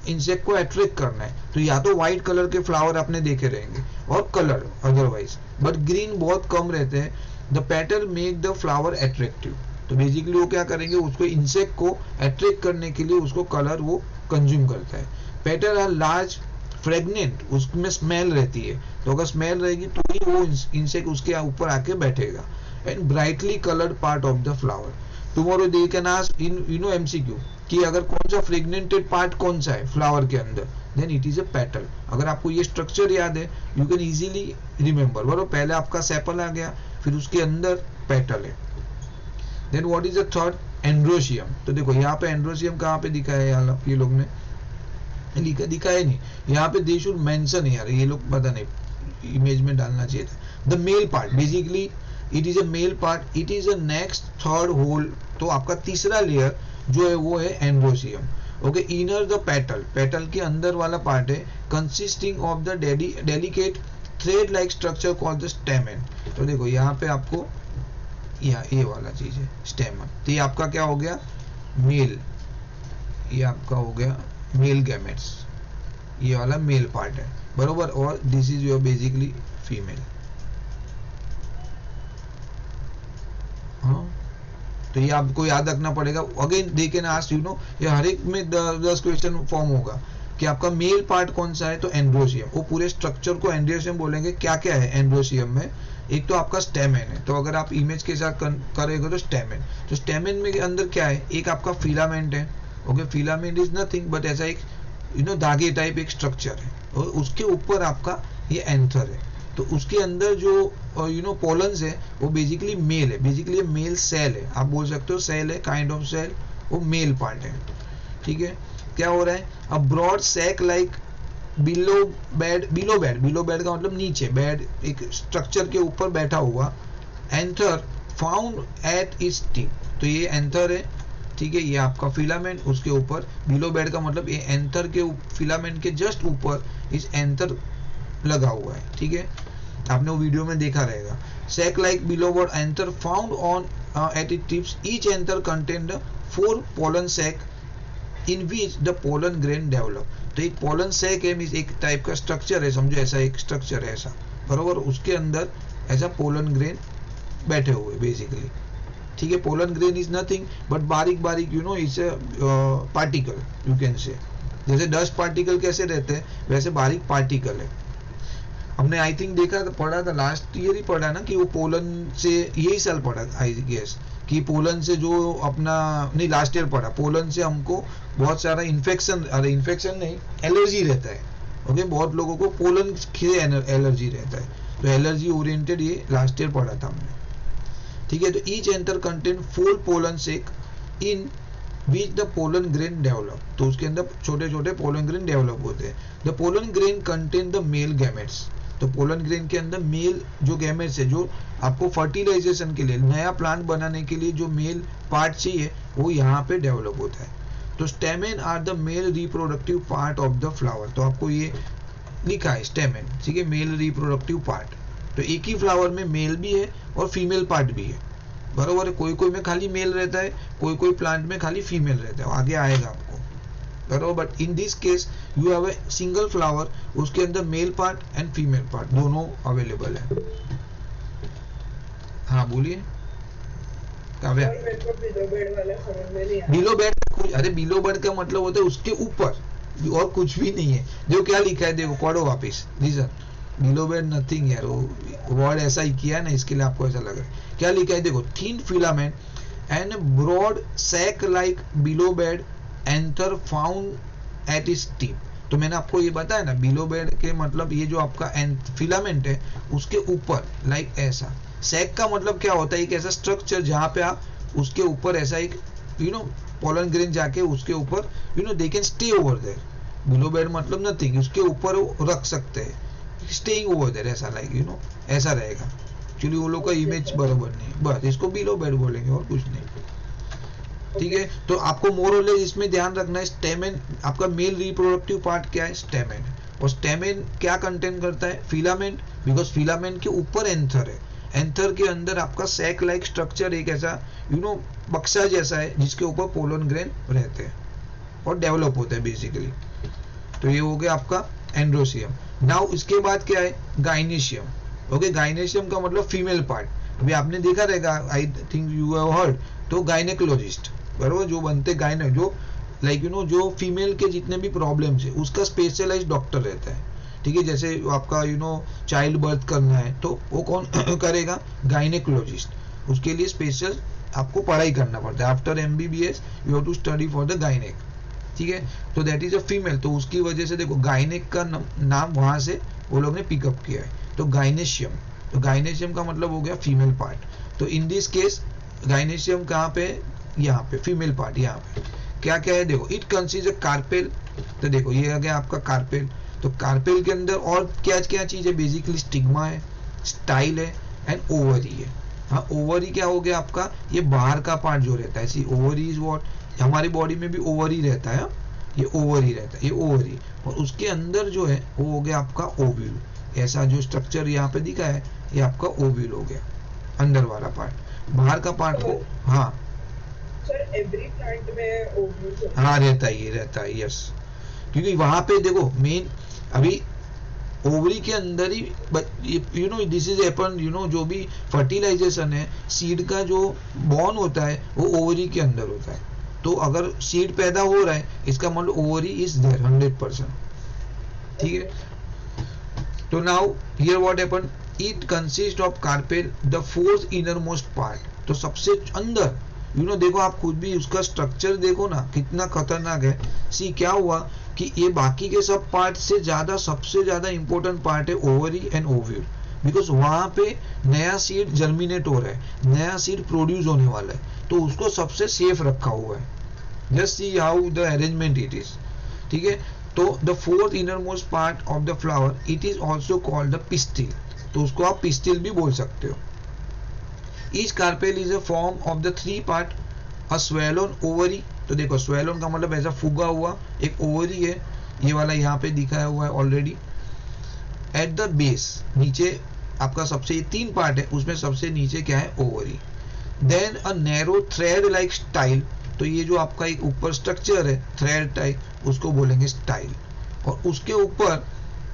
इंसेक्ट को अट्रैक्ट करना है। तो या तो व्हाइट कलर के फ्लावर आपने देखे रहेंगे और कलर अदरवाइज, बट ग्रीन बहुत कम रहते हैं। The petal make the flower attractive. तो बेसिकली वो क्या करेंगे, उसको इंसेक्ट को अट्रैक्ट करने के लिए उसको कलर वो कंज्यूम करता है। पेटल आर लार्ज फ्रेगनेंट, उसमें स्मेल रहती है, तो अगर स्मेल रहेगी तो ही वो इंसेक्ट उसके ऊपर आके बैठेगा। And brightly coloured part of the flower. Tomorrow they can ask in MCQ कि अगर कौन सा फ्रेगनेंटेड पार्ट कौन सा है फ्लावर के अंदर, then it is a petal. अगर आपको ये स्ट्रक्चर याद है यू कैन इजीली रिमेंबर। बराबर, पहले आपका सेपल आ गया, फिर उसके अंदर पेटल है। Then what is the third, androecium. तो देखो यहाँ पे एंड्रोशियम कहाँ पे दिखाया है ये लोग ने, दिखाया नहीं यहाँ पे, दे शुड मेंशन यार, ये लोग पता नहीं इमेज में डालना चाहिए था। The male part, basically it is a male part, it is a next third whorl. तो आपका तीसरा लेयर जो है वो है androecium, okay. Inner the petal, petal के अंदर वाला पार्ट है, consisting of the delicate thread like structure called the stamen. तो देखो यहाँ पे आपको ये वाला चीज है स्टेमन। तो ये आपका क्या हो गया, मेल, ये आपका हो गया मेल गैमेट्स, ये वाला मेल पार्ट है, बरोबर। और this is your basically female. हाँ, तो ये आपको याद रखना पड़ेगा। Again they can ask you know, ये हर एक में 10 क्वेश्चन फॉर्म होगा कि आपका मेल पार्ट कौन सा है, तो एंड्रोशियम। वो पूरे स्ट्रक्चर को एंड्रोशियम बोलेंगे। क्या क्या है एंड्रोशियम में, एक तो आपका स्टेमेन है, तो अगर आप इमेज के साथ करेंगे तो स्टेमेन। तो स्टेमेन में अंदर क्या है, एक आपका फिलामेंट है, okay. Filament is nothing but ऐसा एक धागे टाइप एक स्ट्रक्चर है, और उसके ऊपर आपका ये एंथर है। तो उसके अंदर जो पोलन्स है वो बेसिकली मेल है, बेसिकली मेल सेल है, आप बोल सकते हो सेल है, काइंड ऑफ सेल, वो मेल पार्ट है, ठीक है। क्या हो रहा है, a broad sac like bilobed का मतलब नीचे, बेड एक स्ट्रक्चर के ऊपर बैठा हुआ, anther found at its tip. तो ये एंथर है, ठीक है। ये आपका फिलामेंट, उसके ऊपर बिलो बेड का मतलब ये एंथर के फिलामेंट के जस्ट ऊपर इस एंथर लगा हुआ है, ठीक है। आपने वो वीडियो में देखा रहेगा। Sac like bilobed anther found on at it tips, each anther contained 4 pollen sac in which the pollen grain develop. तो एक पोलन सैक है, मींस एक टाइप का स्ट्रक्चर है, समझो ऐसा एक स्ट्रक्चर है ऐसा, बरोबर। उसके अंदर ऐसा पोलन ग्रेन बैठे हुए बेसिकली, ठीक है। Pollen grain is nothing but बारीक बारीक it's a particle, you can से। जैसे डस्ट पार्टिकल कैसे रहते हैं वैसे बारीक पार्टिकल है। हमने आई थिंक देखा था, पढ़ा था लास्ट ईयर ही पढ़ा ना कि वो पोलन से, यही साल पढ़ा आई गेस कि पोलन से जो अपना, नहीं लास्ट ईयर पढ़ा, पोलन से हमको बहुत सारा इन्फेक्शन नहीं, एलर्जी रहता है, ओके। बहुत लोगों को पोलन से एलर्जी रहता है, तो एलर्जी ओरिएंटेड ये लास्ट ईयर पढ़ा था हमने, ठीक है। तो each anther contain 4 pollen sac in which the pollen grain develop. तो उसके अंदर छोटे छोटे पोलन ग्रेन डेवलप होते हैं। The pollen grain contain the male gametes. तो पोलन ग्रेन के अंदर मेल जो गैमेट्स है, जो आपको फर्टिलाइजेशन के लिए, नया प्लांट बनाने के लिए जो मेल पार्ट चाहिए वो यहाँ पे डेवलप होता है। तो stamen are the male reproductive part of the flower. तो आपको ये लिखा है स्टेमेन, ठीक है, मेल रिप्रोडक्टिव पार्ट। तो एक ही फ्लावर में मेल भी है और फीमेल पार्ट भी है, बरोबर है। कोई कोई में खाली मेल रहता है, कोई कोई प्लांट में खाली फीमेल रहता है, आगे आएगा आपको, बरोबर। But in this case you have a single flower, उसके अंदर mail part and female part दोनों अवेलेबल है। हाँ बोलिए काव्या। बिलो बेड, अरे बिलो बेड का मतलब होता है उसके ऊपर, और कुछ भी नहीं है। जो क्या लिखा है देखो, पढ़ो वापिस, रीजन बिलो बेड नथिंग यार, वो वर्ड ऐसा ही किया ना, इसके लिए आपको ऐसा लग रहा है। क्या लिखा है देखो, thin filament and broad sac like bilobed anther found at its tip. तो मैंने आपको ये बताया ना, बिलो बेड के मतलब ये जो आपका फिलामेंट है उसके ऊपर लाइक ऐसा। सैक का मतलब क्या होता है, एक ऐसा स्ट्रक्चर जहां पे आप उसके ऊपर ऐसा एक पोलन ग्रेन जाके उसके ऊपर they can stay over there. Bilobed मतलब नथिंग, उसके ऊपर वो रख सकते हैं, स्टेइंग ओवर देयर, ऐसा लाइक ऐसा रहेगा। एक्चुअली वो लोग का इमेज बराबर नहीं, बस इसको बिलो बेड बोलेंगे और कुछ नहीं, ठीक है। तो आपको मोर और लेस इसमें ध्यान रखना है, स्टेमेन आपका मेल रिप्रोडक्टिव पार्ट क्या है, स्टेमेन। और स्टेमेन क्या कंटेन करता है, फिलामेंट, बिकॉज फिलामेंट के ऊपर एंथर है, एंथर के अंदर आपका सैक लाइक स्ट्रक्चर एक ऐसा बक्सा जैसा है जिसके ऊपर पोलन ग्रेन रहते हैं और डेवलप होता है बेसिकली। तो ये हो गया आपका एंड्रोसियम। नाउ इसके बाद क्या है, गाइनेशियम। ओके, गाइनेशियम का मतलब फीमेल पार्ट। अभी आपने देखा रहेगा, I think you have heard, तो गायनेकोलॉजिस्ट बरोबर, जो बनते गायने, जो लाइक जो फीमेल के जितने भी प्रॉब्लम्स है उसका स्पेशलाइज्ड डॉक्टर रहता है, ठीक है। जैसे आपका चाइल्ड बर्थ करना है तो वो कौन करेगा, गायनेकोलॉजिस्ट। उसके लिए स्पेशल आपको पढ़ाई करना पड़ता है, after MBBS you have to study for the गायनेक, ठीक है। तो दैट इज अ फीमेल, तो उसकी वजह से देखो गायनेक का नाम वहां से वो लोग ने पिकअप किया है। तो गाइनेशियम, तो गाइनेशियम का मतलब हो गया फीमेल पार्ट। तो इन दिस केस गाइनेशियम कहाँ पे, यहाँ पे फीमेल पार्ट, यहाँ पे क्या क्या है देखो, इट कंसिस्ट अ कार्पेल। तो देखो ये आ गया आपका कार्पेल। तो कार्पेल के अंदर और क्या क्या चीज है, बेसिकली स्टिग्मा है, स्टाइल है एंड ओवरी है। हाँ, ओवरी क्या हो गया आपका, ये बाहर का पार्ट जो रहता है, सी ओवरी इज व्हाट, हमारी बॉडी में भी ओवरी रहता है, ये ओवरी रहता है, ये ओवरी। और उसके अंदर जो है वो हो गया आपका ओव्यूल। ऐसा जो स्ट्रक्चर यहाँ पे दिखा है ये आपका ओव्यूल हो गया, अंदर वाला पार्ट। बाहर का पार्ट को हाँ सर एवरी प्लांट में ओव्यूल हाँ रहता है, ये रहता है, यस। क्योंकि वहां पे देखो मेन अभी ओवरी के अंदर ही दिस इज हैपन, जो भी फर्टिलाइजेशन है, सीड का जो बॉर्न होता है वो ओवरी के अंदर होता है। तो अगर सीड पैदा हो रहा है इसका मतलब ओवरी इज देयर 100%, ठीक है। तो now here what happen, it consist of carpel the fourth inner most part. तो सबसे अंदर देखो आप खुद भी उसका स्ट्रक्चर देखो ना कितना खतरनाक है। सी क्या हुआ कि ये बाकी के सब पार्ट से ज्यादा सबसे ज्यादा इंपॉर्टेंट पार्ट है ओवरी एंड ओव्यूल, बिकॉज वहां पे नया सीड जर्मिनेट हो रहा है, नया सीड प्रोड्यूस होने वाला है, तो उसको सबसे सेफ रखा हुआ है। Just see how the arrangement it is, ठीक है। तो the fourth inner most part of the flower it is also called the pistil. तो उसको आप पिस्टिल भी बोल सकते हो। Each carpel is a form of the three part, a swollen ovary। तो देखो swollen का मतलब ऐसा फूगा हुआ एक ओवरी है, ये वाला यहाँ पे दिखाया हुआ है ऑलरेडी। एट द बेस, नीचे आपका सबसे तीन पार्ट है, उसमें सबसे नीचे क्या है, ovary. Then a narrow thread like style. तो ये जो आपका एक ऊपर स्ट्रक्चर है थ्रेड टाइप, उसको बोलेंगे स्टाइल। और उसके ऊपर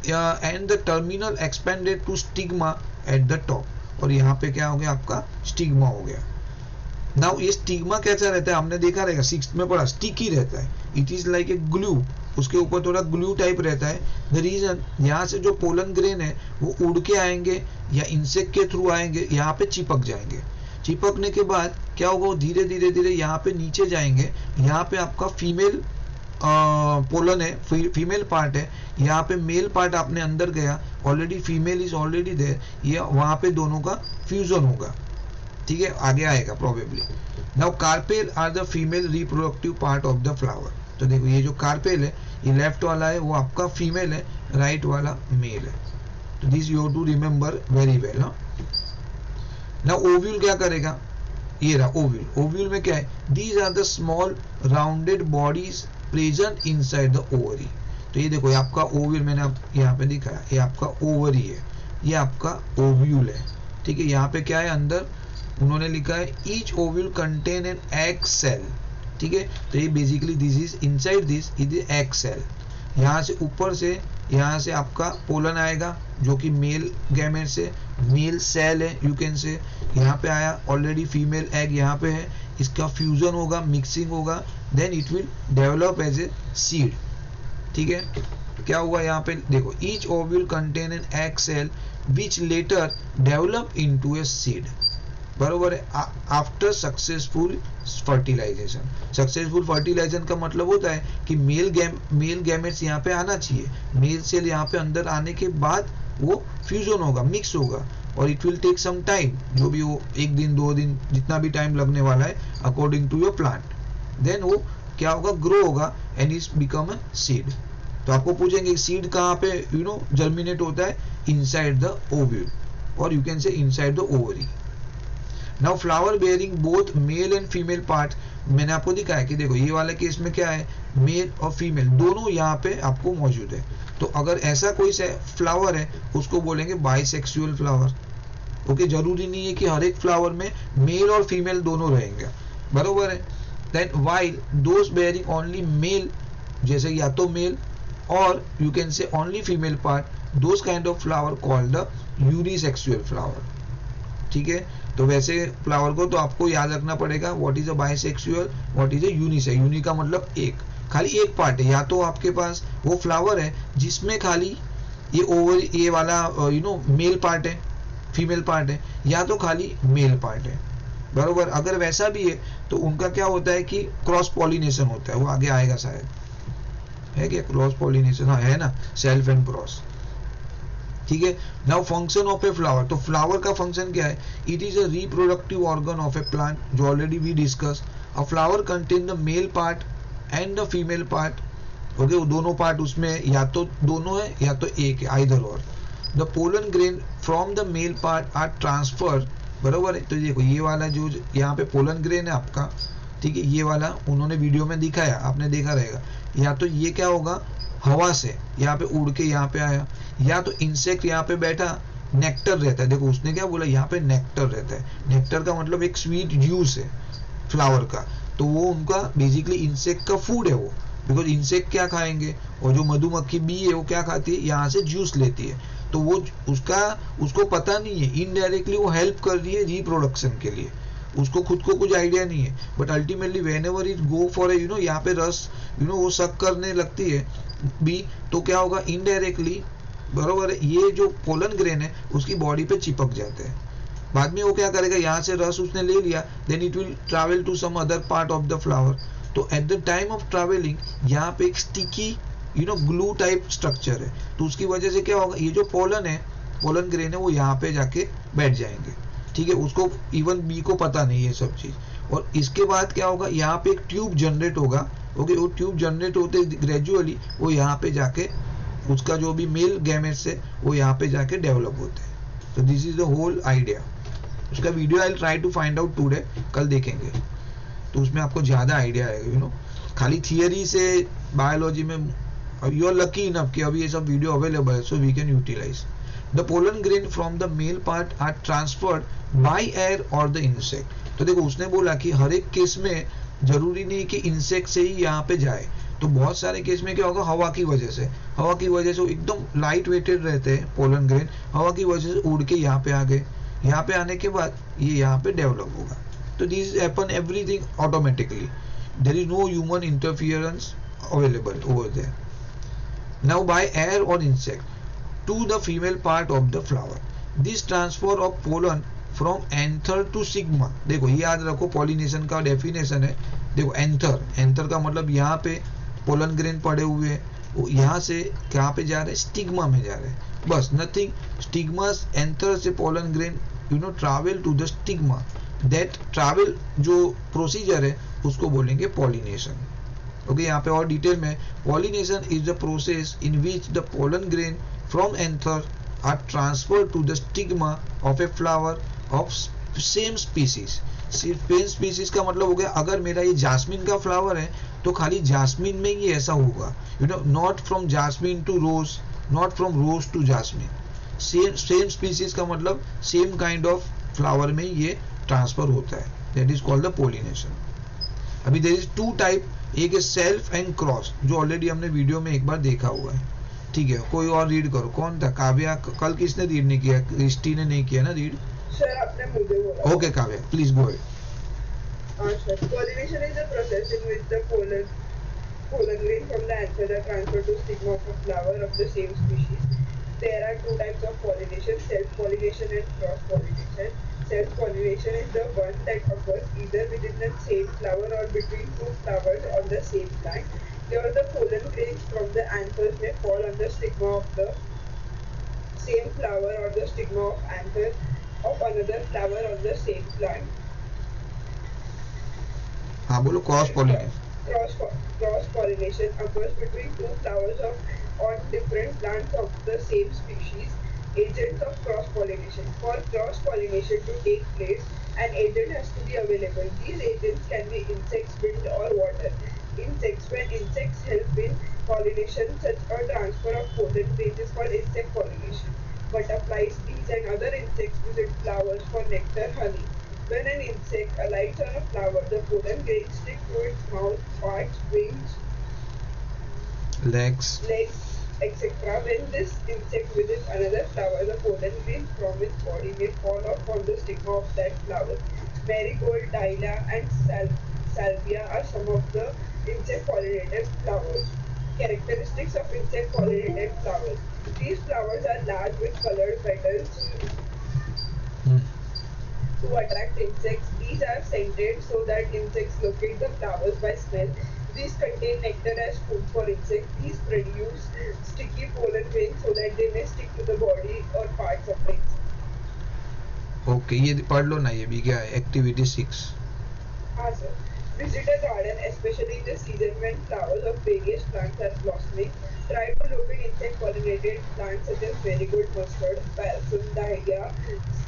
and the terminal expanded to stigma at the top. और यहाँ पे क्या हो गया आपका, स्टिग्मा हो गया। नाउ ये स्टिग्मा कैसा रहता है, हमने देखा रहेगा 6th में पढ़ा, स्टिकी रहता है, it is like a glue, उसके ऊपर थोड़ा ग्लू टाइप रहता है। द रीजन, यहाँ से जो पोलन ग्रेन है वो उड़ के आएंगे या इंसेक्ट के थ्रू आएंगे, यहाँ पे चिपक जाएंगे। चिपकने के बाद क्या होगा, वो धीरे धीरे धीरे यहाँ पे नीचे जाएंगे। यहाँ पे आपका फीमेल पोलन है, फीमेल पार्ट है, यहाँ पे मेल पार्ट आपने अंदर गया, already female is already there, ये वहां पे दोनों का फ्यूजन होगा, ठीक है, आगे आएगा probably. Now carpel are the female reproductive part of the flower. तो देखो ये जो कार्पेल है, ये लेफ्ट वाला है वो आपका फीमेल है, राइट वाला मेल है। तो this you have to remember very well. Now ovule क्या करेगा, ये रहा ओव्यूल। ओव्यूल में क्या है, these are the small rounded bodies present inside the ovary. तो ये देखो ये आपका ओव्यूल मैंने यहाँ पे दिखाया, ये आपका ओवरी है, ये आपका ओव्यूल है, ठीक है। यहाँ पे क्या है अंदर उन्होंने लिखा है each ovule contain an egg cell, ठीक है। तो ये basically this is inside this is egg cell. यहाँ से ऊपर से यहाँ से आपका पोलन आएगा जो कि मेल गैमेट से मेल सेल है यू कैन से, यहाँ पे आया ऑलरेडी फीमेल एग यहाँ पे है, इसका फ्यूजन होगा, मिक्सिंग होगा, then it will develop as a seed, ठीक है। क्या हुआ यहाँ पे देखो, each ovule contain an egg cell which later develop into a seed, बरोबर है। After successful fertilization, successful fertilization का मतलब होता है कि मेल गैमेट्स यहाँ पे आना चाहिए, मेल सेल यहाँ पे अंदर आने के बाद वो फ्यूजन होगा, मिक्स होगा, और it will take some time, जो भी वो 1 दिन 2 दिन जितना भी टाइम लगने वाला है according to your plant, then वो क्या होगा, ग्रो होगा and is become a seed. तो आपको पूछेंगे सीड कहाँ पे जर्मिनेट होता है, inside the ovule or you can say inside the ovary. Now flower bearing both male and female part, मैंने आपको दिखाया कि देखो ये वाले केस में क्या है, मेल और फीमेल दोनों यहाँ पे आपको मौजूद है। तो अगर ऐसा कोई फ्लावर है उसको बोलेंगे बाइसेक्सुअल फ्लावर, ओके। जरूरी नहीं है कि हर एक फ्लावर में मेल और फीमेल दोनों रहेंगे, बरोबर है। Then while those bearing only male, जैसे या तो male or you can say only female part, those kind of flower called the unisexual flower, ठीक है। तो वैसे फ्लावर को तो आपको याद रखना पड़ेगा what is a bisexual, what is a unisex. Uni का मतलब एक, खाली एक पार्ट है, या तो आपके पास वो फ्लावर है जिसमें खाली ये ओवर ये वाला मेल पार्ट है, फीमेल पार्ट है, या तो खाली मेल पार्ट है, बरोबर। अगर वैसा भी है तो उनका क्या होता है कि क्रॉस पॉलिनेशन होता है, वो आगे आएगा शायद, है क्या क्रॉस पॉलिनेशन, हाँ है ना, सेल्फ एंड क्रॉस, ठीक है। Now function of a flower, तो फ्लावर का फंक्शन क्या है, it is a reproductive organ of a plant, जो already we discuss. A flower contain the male part and the female part, okay. वो दोनों part उसमें या तो दोनों है या तो एक है, either or. The pollen grain from the male part are transfer, बरोबर है। तो देखो ये वाला जो यहाँ पे पोलन ग्रेन है आपका, ठीक है, ये वाला उन्होंने वीडियो में दिखाया, आपने देखा रहेगा। या तो ये क्या होगा, हवा से यहाँ पे उड़ के यहाँ पे आया, या तो इंसेक्ट यहाँ पे बैठा नेक्टर रहता है, देखो उसने क्या बोला, यहाँ पे नेक्टर रहता है। नेक्टर का मतलब एक स्वीट जूस है फ्लावर का, तो वो उनका बेसिकली इंसेक्ट का फूड है वो, बिकॉज इंसेक्ट क्या खाएंगे, और जो मधुमक्खी बी है वो क्या खाती है, यहाँ से जूस लेती है। तो वो उसको पता नहीं है, इनडायरेक्टली वो हेल्प कर रही है रिप्रोडक्शन के लिए, उसको खुद को कुछ आइडिया नहीं है, but ultimately when ever it go for a यहाँ पे रस वो सक करने लगती है बी, तो क्या होगा, इनडायरेक्टली, बरोबर है, ये जो पोलन ग्रेन है उसकी बॉडी पे चिपक जाते हैं। बाद में वो क्या करेगा, यहाँ से रस उसने ले लिया, then it will travel to some other part of the flower. तो at the time of travelling यहाँ पे एक स्टिकी ग्लू टाइप स्ट्रक्चर है, तो उसकी वजह से क्या होगा, ये जो पोलन है, पोलन ग्रेन है, वो यहाँ पे जाके बैठ जाएंगे, ठीक है। उसको इवन बी को पता नहीं है ये सब चीज। और इसके बाद क्या होगा, यहाँ पे एक ट्यूब जनरेट होगा, ओके। वो ट्यूब जनरेट होते ग्रेजुअली वो यहाँ पे जाके उसका जो भी मेल गैमेट्स है वो यहाँ पे जाके डेवलप होते हैं। तो this is the whole idea. उसका video I try to find out today, कल देखेंगे, तो उसमें आपको ज्यादा आइडिया आएगा। खाली थियरी से बायोलॉजी में यू आर लकी इनफ कि अभी ये सब वीडियो अवेलेबल है, so we can utilize. The pollen grain from the male part are transferred by air or the insect. तो देखो उसने बोला कि हर एक केस में जरूरी नहीं कि इंसेक्ट से ही यहाँ पे जाए, तो बहुत सारे केस में क्या होगा, हवा की वजह से एकदम लाइट वेटेड रहते हैं पोलन ग्रेन, हवा की वजह से उड़ के यहाँ पे आ गए, यहाँ पे आने के बाद ये यहाँ पे डेवलप होगा। तो this happen everything automatically, there is no human interference available over there. Now by air or insect to the female part of the flower, this transfer of pollen from anther to sigma। देखो ये याद रखो, pollination का definition है। देखो anther का मतलब यहाँ पे पोलन ग्रेन पड़े हुए हैं, वो यहाँ से कहाँ पे जा रहे हैं, स्टिग्मा में जा रहे हैं, बस नथिंग। स्टिग्मा एंथर से pollen grain travel to the stigma, that travel जो प्रोसीजर है उसको बोलेंगे पॉलिनेशन, ओके। यहाँ पे और डिटेल में, pollination is the process in which the pollen grain from anther are transferred to the stigma of a flower of same species। Same species का मतलब हो गया, अगर मेरा ये जास्मिन का फ्लावर है तो खाली जास्मिन में ही ऐसा होगा, not from jasmine to rose, not from rose to jasmine. Same species का मतलब सेम काइंड ऑफ फ्लावर में ये ट्रांसफर होता है, that is called the pollination. अभी देयर इज टू टाइप, एक है सेल्फ एंड क्रॉस, जो ऑलरेडी हमने वीडियो में एक बार देखा हुआ है, ठीक है। कोई और रीड करो, कौन था? काव्या, कल किसने रीड नहीं किया? क्रिस्टी ने नहीं किया ना रीड? सर आपने मुझे बोला। Okay Kavya, please go ahead. Sir. Pollination is a process in which the pollen grain from the anther are transferred to stigma of a flower of the same species. There are two types of pollination: self-pollination and cross-pollination. Self-pollination is the one that occurs either within the same flower or between two flowers on the same plant. Here, the pollen grains from the anthers may fall on the stigma of the same flower or the stigma of anther of another flower on the same plant. हाँ बोलो, cross pollination. Cross pollination occurs between two flowers on different plants of the same species. Agents of cross pollination. For cross pollination to take place, an agent has to be available. These agents can be insects, wind, or water. When insects help in pollination, such a transfer of pollen grains is called insect pollination. Butterflies, bees, and other insects visit flowers for nectar, honey. When an insect alights on a flower, the pollen grains stick to its mouth, parts, wings, legs, etc. When this insect visits another flower, the pollen grains from its body may fall off on the stigma of that flower. Marigold, Dahlia, and Salvia are some of the insect-pollinated flowers. Characteristics of insect-pollinated flowers. These flowers are large with colored petals. To attract insects, these are scented so that insects locate the flowers by smell. These contain nectar as food for insects. These produce sticky pollen grains so that they may stick to the body or parts of the insect. Okay, ये पढ़ लो ना, ये भी क्या है? Activity 6। हाँ sir. Visit a garden, especially in the season when flowers of various plants are blossoming. Try to locate insect-pollinated plants such as marigold, mustard, balsam, dahlia,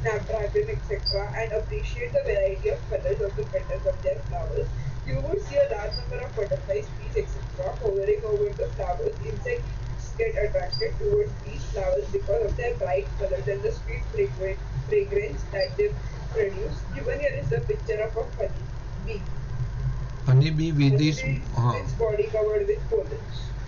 snapdragon, etc., and appreciate the variety of colors of the petals of their flowers. You will see a large number of butterflies, bees, etc., hovering over the flowers. Insects get attracted towards these flowers because of their bright colors and the sweet fragrance that they produce. Given here is a picture of a bee. Honey be with this, हाँ Its body covered with pollen.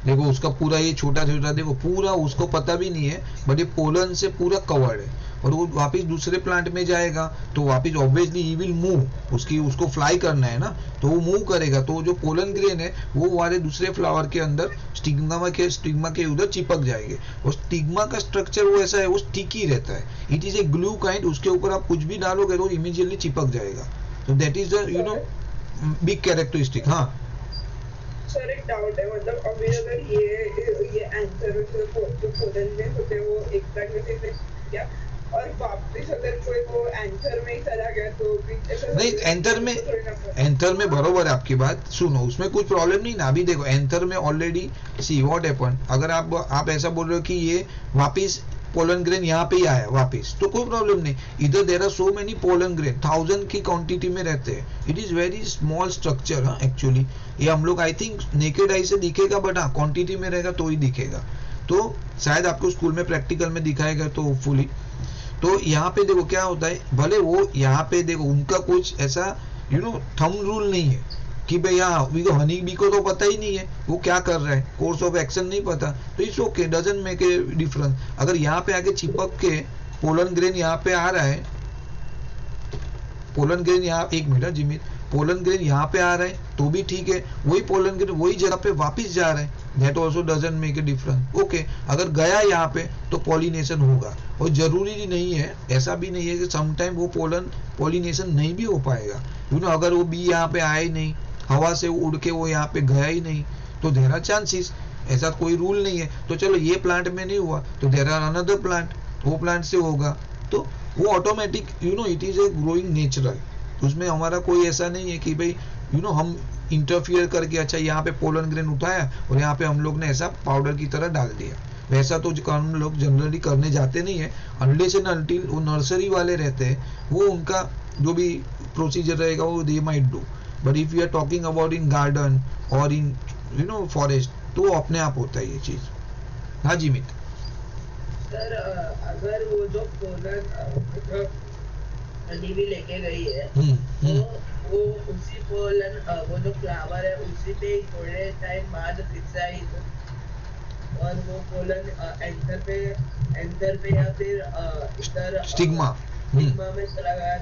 देखो उसका पूरा ये छोटा छोटा, देखो पूरा उसको पता भी नहीं है, बट ये पोलन से पूरा कवर्ड है। और वो वापस दूसरे प्लांट में जाएगा तो वापस ऑब्वियसली ही विल मूव, उसको फ्लाई करना है ना, तो वो मूव करेगा, तो जो पोलन ग्रेन है वो हमारे दूसरे फ्लावर के अंदर स्टिग्मा के उधर चिपक जाएंगे। और स्टिग्मा का स्ट्रक्चर वो ऐसा है, वो स्टिकी रहता है, it is a glue kind, उसके ऊपर आप कुछ भी डालोगे तो इमीडिएटली चिपक जाएगा। तो that is the big characteristic. हाँ सर एक डाउट है, मतलब अभी अगर ये आंसर जो पोलन में होते हैं वो एक प्लांट में से क्या, और वापस अगर कोई वो एंथर में ही चला गया तो ऐसा नहीं, एंथर में बरोबर है आपकी बात, सुनो उसमें कुछ प्रॉब्लम नहीं ना। अभी देखो एंथर में ऑलरेडी सी व्हाट हैपन, अगर आप ऐसा बोल रहे हो कि ये वापस पोलन ग्रेन यहाँ पे ही आया वापस, तो कोई प्रॉब्लम नहीं। इधर there are so many pollen grain, 1000 की क्वांटिटी में रहते हैं। It is very small structure. हाँ एक्चुअली ये हम लोग आई थिंक नेकेड आई से दिखेगा, बट हाँ क्वांटिटी में रहेगा तो ही दिखेगा। तो शायद आपको स्कूल में प्रैक्टिकल में दिखाएगा तो होपफुली। तो यहाँ पे देखो क्या होता है, भले वो यहाँ पे देखो उनका कुछ ऐसा थंब रूल नहीं है कि भाई यहाँ हनी बी को तो पता ही नहीं है वो क्या कर रहा है, कोर्स ऑफ एक्शन नहीं पता, तो it's okay, doesn't make a difference. अगर यहाँ पे आके चिपक के पोलन ग्रेन यहाँ पे आ रहा है, पोलन ग्रेन यहाँ, एक मिनट जिमित, पोलन ग्रेन यहाँ पे आ रहा है तो भी ठीक है, वही पोलन ग्रेन वही जगह पे वापस जा रहा है, that also doesn't make a difference. Okay, अगर गया यहाँ पे तो पॉलिनेशन होगा, और जरूरी नहीं है, ऐसा भी नहीं है कि समटाइम वो पॉलिनेशन नहीं भी हो पाएगा। अगर वो बी यहाँ पे आया ही नहीं, हवा से उड़ के वो यहाँ पे गया ही नहीं, तो देयर आर चांसेस, ऐसा कोई रूल नहीं है। तो चलो ये प्लांट में नहीं हुआ तो देयर आर अनदर प्लांट, वो प्लांट से होगा, तो वो automatic it is a growing natural. उसमें हमारा कोई ऐसा नहीं है कि भाई हम इंटरफियर करके अच्छा यहाँ पे पोलन ग्रेन उठाया और यहाँ पे हम लोग ने ऐसा पाउडर की तरह डाल दिया, वैसा तो हम लोग जनरली करने जाते नहीं है। अनलेस एंड अनटिल वो नर्सरी वाले रहते हैं, वो उनका जो भी प्रोसीजर रहेगा वो they might do, but if you are talking about in garden or in forest तो अपने आप होता है ये चीज। हाँ जी मित। सर अगर वो जो पोलन हनी भी लेके गई है तो वो उसी पोलन वो जो फ्लावर है उसी पे थोड़े टाइम बाद फिर से आई तो और वो पोलन एंथर पे या फिर इधर स्टिग्मा में चला गया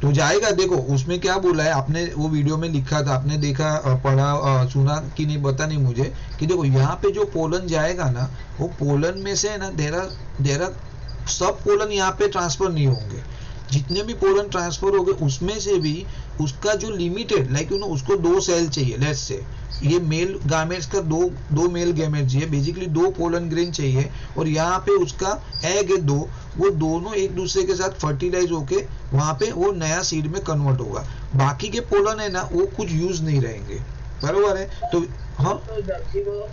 तो जाएगा। देखो उसमें क्या बोला है आपने, वो वीडियो में लिखा था, आपने देखा पढ़ा सुना कि नहीं पता नहीं मुझे, कि देखो यहाँ पे जो पोलन जाएगा ना, वो पोलन में से ना देरा सब पोलन यहाँ पे ट्रांसफर नहीं होंगे। जितने भी पोलन ट्रांसफर हो गए उसमें से भी उसका जो लिमिटेड लाइक यू नो उसको 2 सेल चाहिए। लेट्स से ये मेल गामेट्स का दो मेल गैमेट चाहिए, बेसिकली 2 पोलन ग्रेन चाहिए, और यहाँ पे उसका एग है 2, वो दोनों एक दूसरे के साथ फर्टिलाइज होके वहां पे वो नया सीड में कन्वर्ट होगा। बाकी के पोलन है ना वो कुछ यूज नहीं रहेंगे, बरोबर है। तो हाँ तो जबकि वो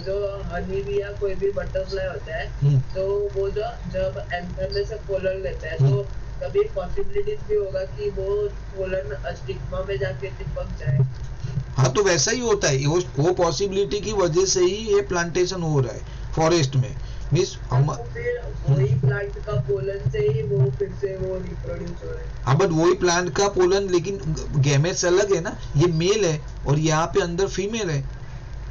जो हनी भी या कोई भी बटरफ्लाई होता है तो वो जब एंथर में से पोलन लेता है तो कभी पॉसिबिलिटीज भी होगा कि वो पोलन स्टिग्मा में जाके चिपक जाए। हाँ तो वैसा ही होता है, वो पॉसिबिलिटी की वजह से ही ये प्लांटेशन हो रहा है फॉरेस्ट में। मींस हम फिर वही प्लांट का पोलन से ही वो फिर से वो रिप्रोड्यूस हो रहा है। हाँ बट वही प्लांट का पोलन, लेकिन गैमेट्स अलग है ना, ये मेल है और यहाँ पे अंदर फीमेल है।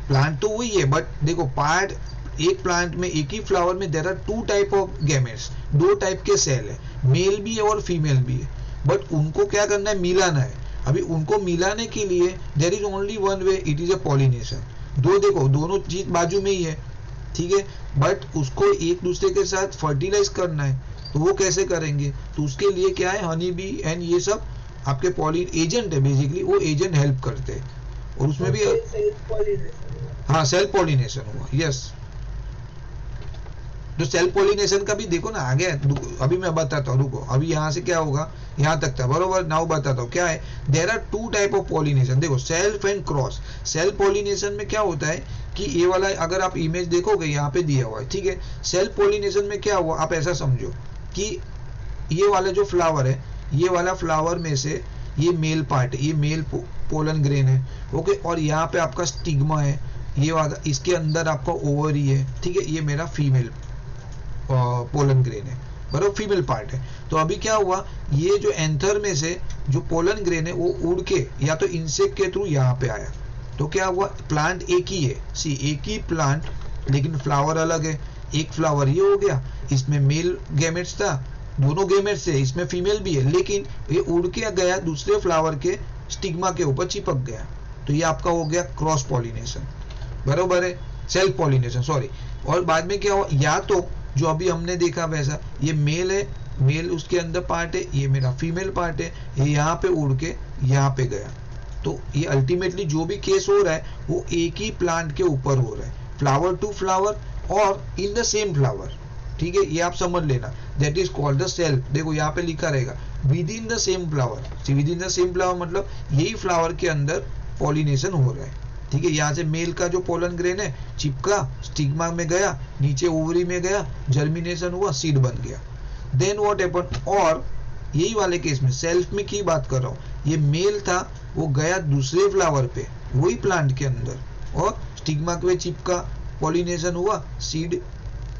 प्लांट तो वही है बट देखो पार्ट एक प्लांट में एक ही फ्लावर में there are 2 type of gametes, 2 type के सेल है, मेल भी है और फीमेल भी है। बट उनको क्या करना है, मिलाना है। अभी उनको मिलाने के लिए there is only one way, it is a pollination. देखो दोनों चीज बाजू में ही है, ठीक है, बट उसको एक दूसरे के साथ फर्टिलाइज करना है। तो वो कैसे करेंगे, तो उसके लिए क्या है, हनी बी एंड ये सब आपके पॉलिन एजेंट है, बेसिकली वो एजेंट हेल्प करते हैं। और उसमें भी हाँ सेल्फ पॉलिनेशन हुआ, यस। तो सेल्फ पॉलिनेशन का भी देखो ना आगे, अभी मैं बताता हूँ, रुको अभी यहाँ से क्या होगा, यहाँ तक था बरोबर। नाउ बताता हूँ क्या है, there are 2 type of pollination. देखो self and cross. Self pollination में क्या होता है कि ये वाला अगर आप इमेज देखोगे यहाँ पे दिया हुआ है, ठीक है। सेल्फ पॉलिनेशन में क्या हुआ, आप ऐसा समझो कि ये वाला जो फ्लावर है, ये वाला फ्लावर में से ये मेल पार्ट है, ये मेल पोलन ग्रेन है, ओके। और यहाँ पे आपका स्टिग्मा है, ये वाला इसके अंदर आपका ओवरी है, ठीक है। ये मेरा फीमेल पोलन ग्रेन है, बराबर फीमेल पार्ट है। तो अभी क्या हुआ, ये जो एंथर में से जो पोलन ग्रेन है वो उड़ के या तो इंसेक्ट के थ्रू यहाँ पे आया। तो क्या हुआ, प्लांट एक ही है, सी एक ही प्लांट लेकिन फ्लावर अलग है। एक फ्लावर ये हो गया, इसमें मेल गैमेट्स था, दोनों गैमेट्स है, इसमें फीमेल भी है, लेकिन ये उड़ के गया दूसरे फ्लावर के स्टिग्मा के ऊपर चिपक गया। तो ये आपका हो गया क्रॉस पॉलिनेशन, बरोबर है, सेल्फ पॉलिनेशन सॉरी। और बाद में क्या हुआ, या तो जो अभी हमने देखा वैसा, ये मेल है, मेल उसके अंदर पार्ट है, ये मेरा फीमेल पार्ट है, ये यहाँ पे उड़ के यहाँ पे गया। तो ये अल्टीमेटली जो भी केस हो रहा है वो एक ही प्लांट के ऊपर हो रहा है, फ्लावर टू फ्लावर और इन द सेम फ्लावर, ठीक है। ये आप समझ लेना, that is called the self. देखो यहाँ पे लिखा रहेगा with in the same flower. With in the same flower मतलब यही फ्लावर के अंदर पॉलिनेशन हो रहा है, ठीक है। यहाँ से मेल का जो पोलन ग्रेन है चिपका, स्टिग्मा में गया, नीचे ओवरी में गया, जर्मिनेशन हुआ, सीड बन गया। देन व्हाट हैपन, और यही वाले केस में सेल्फ में की बात कर रहा हूँ, ये मेल था वो गया दूसरे फ्लावर पे वही प्लांट के अंदर और स्टिग्मा पे चिपका, पॉलिनेशन हुआ, सीड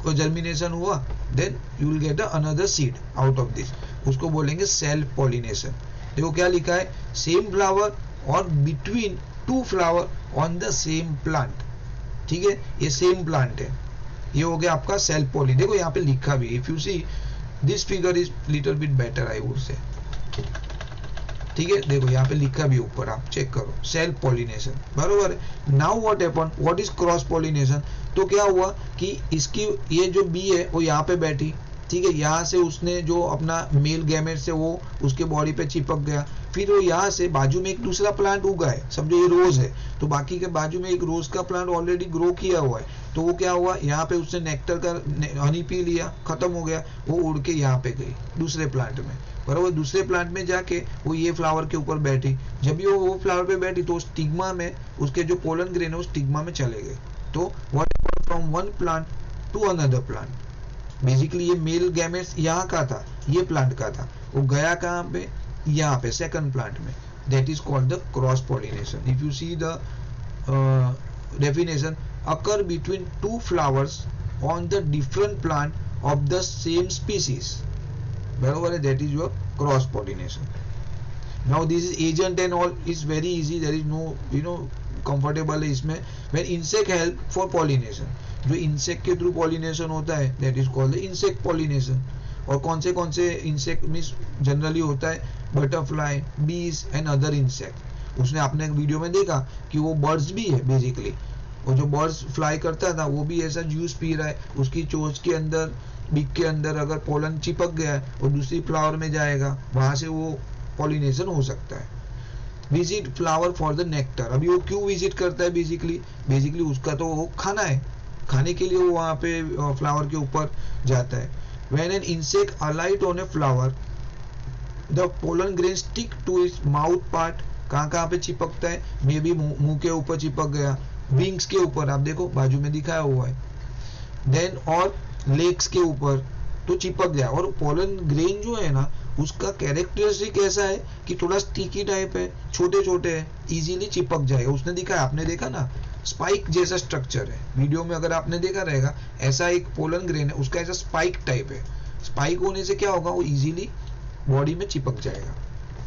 को जर्मिनेशन हुआ, then you will get another seed out of this, उसको बोलेंगे सेल्फ पॉलिनेशन। देखो क्या लिखा है, same flower or between 2 flower on the same plant, ठीक है। ये सेम प्लांट है, ये हो गया आपका सेल्फ पॉलिनेशन। देखो यहाँ पे लिखा भी, if you see this figure is little bit better I would say, ठीक है। देखो यहाँ पे लिखा भी ऊपर, आप चेक करो, सेल्फ पॉलिनेशन, बरोबर है। Now what happen, what is cross pollination. तो क्या हुआ कि इसकी ये जो बी है वो यहाँ पे बैठी, ठीक है। यहाँ से उसने जो अपना मेल गैमेट से वो उसके बॉडी पे चिपक गया, फिर वो यहाँ से बाजू में एक दूसरा प्लांट उगा है, समझो ये रोज है, तो बाकी के बाजू में एक रोज का प्लांट ऑलरेडी ग्रो किया हुआ है। तो वो क्या हुआ, यहाँ पे उसने नेक्टर का हनी पी लिया, खत्म हो गया, वो उड़ के यहाँ पे गई दूसरे प्लांट में, बराबर। दूसरे प्लांट में जाके वो ये फ्लावर के ऊपर बैठी, जब भी वो फ्लावर पे बैठी तो स्टिग्मा में उसके जो पोलन ग्रेन है वो स्टिग्मा में चले गए। तो what from one plant to another plant, basically ये मेल गैमेट्स यहाँ का था, ये प्लांट का था, वो गया कहाँ पे, यहाँ पे सेकंड प्लांट में, that is called the cross pollination. If you see the definition, occur between 2 flowers on the different plant of the same species, बराबर है, that is your cross pollination. Now this is agent and all is very easy, there is no comfortable है इसमें. When insect help for pollination, जो insect के through pollination होता है that is called the insect pollination. और कौन से insect means generally होता है बटरफ्लाई, बीज एंड अदर इंसेक्ट. उसने आपने एक वीडियो में देखा कि वो बर्ड्स भी है बेसिकली, और जो बर्ड्स फ्लाई करता था वो भी ऐसा जूस पी रहा है, उसकी चोंच के अंदर, बीक के अंदर अगर पोलन चिपक गया है और दूसरी फ्लावर में जाएगा, वहां से वो पॉलिनेशन हो सकता है. Visit flower for the nectar. अभी वो क्यों विजिट करता है? बेसिकली उसका तो वो खाना है, खाने के लिए वो वहां पे फ्लावर के ऊपर जाता है. When an insect alight on a flower, the pollen grain stick to its mouth part. कहाँ पे चिपकता है? मे बी मुंह के ऊपर चिपक गया, विंग्स के ऊपर, आप देखो बाजू में दिखाया हुआ है, देन और लेग्स के ऊपर तो चिपक गया. और पोलन ग्रेन जो है ना, उसका कैरेक्टरिस्टिक ऐसा है कि थोड़ा स्टिकी टाइप है, छोटे छोटे है, इजीली चिपक जाएगा. उसने दिखाया, आपने देखा ना, स्पाइक जैसा स्ट्रक्चर है वीडियो में, अगर आपने देखा रहेगा, ऐसा एक पोलन ग्रेन है, उसका ऐसा स्पाइक टाइप है. स्पाइक होने से क्या होगा, वो इजीली बॉडी में चिपक जाएगा.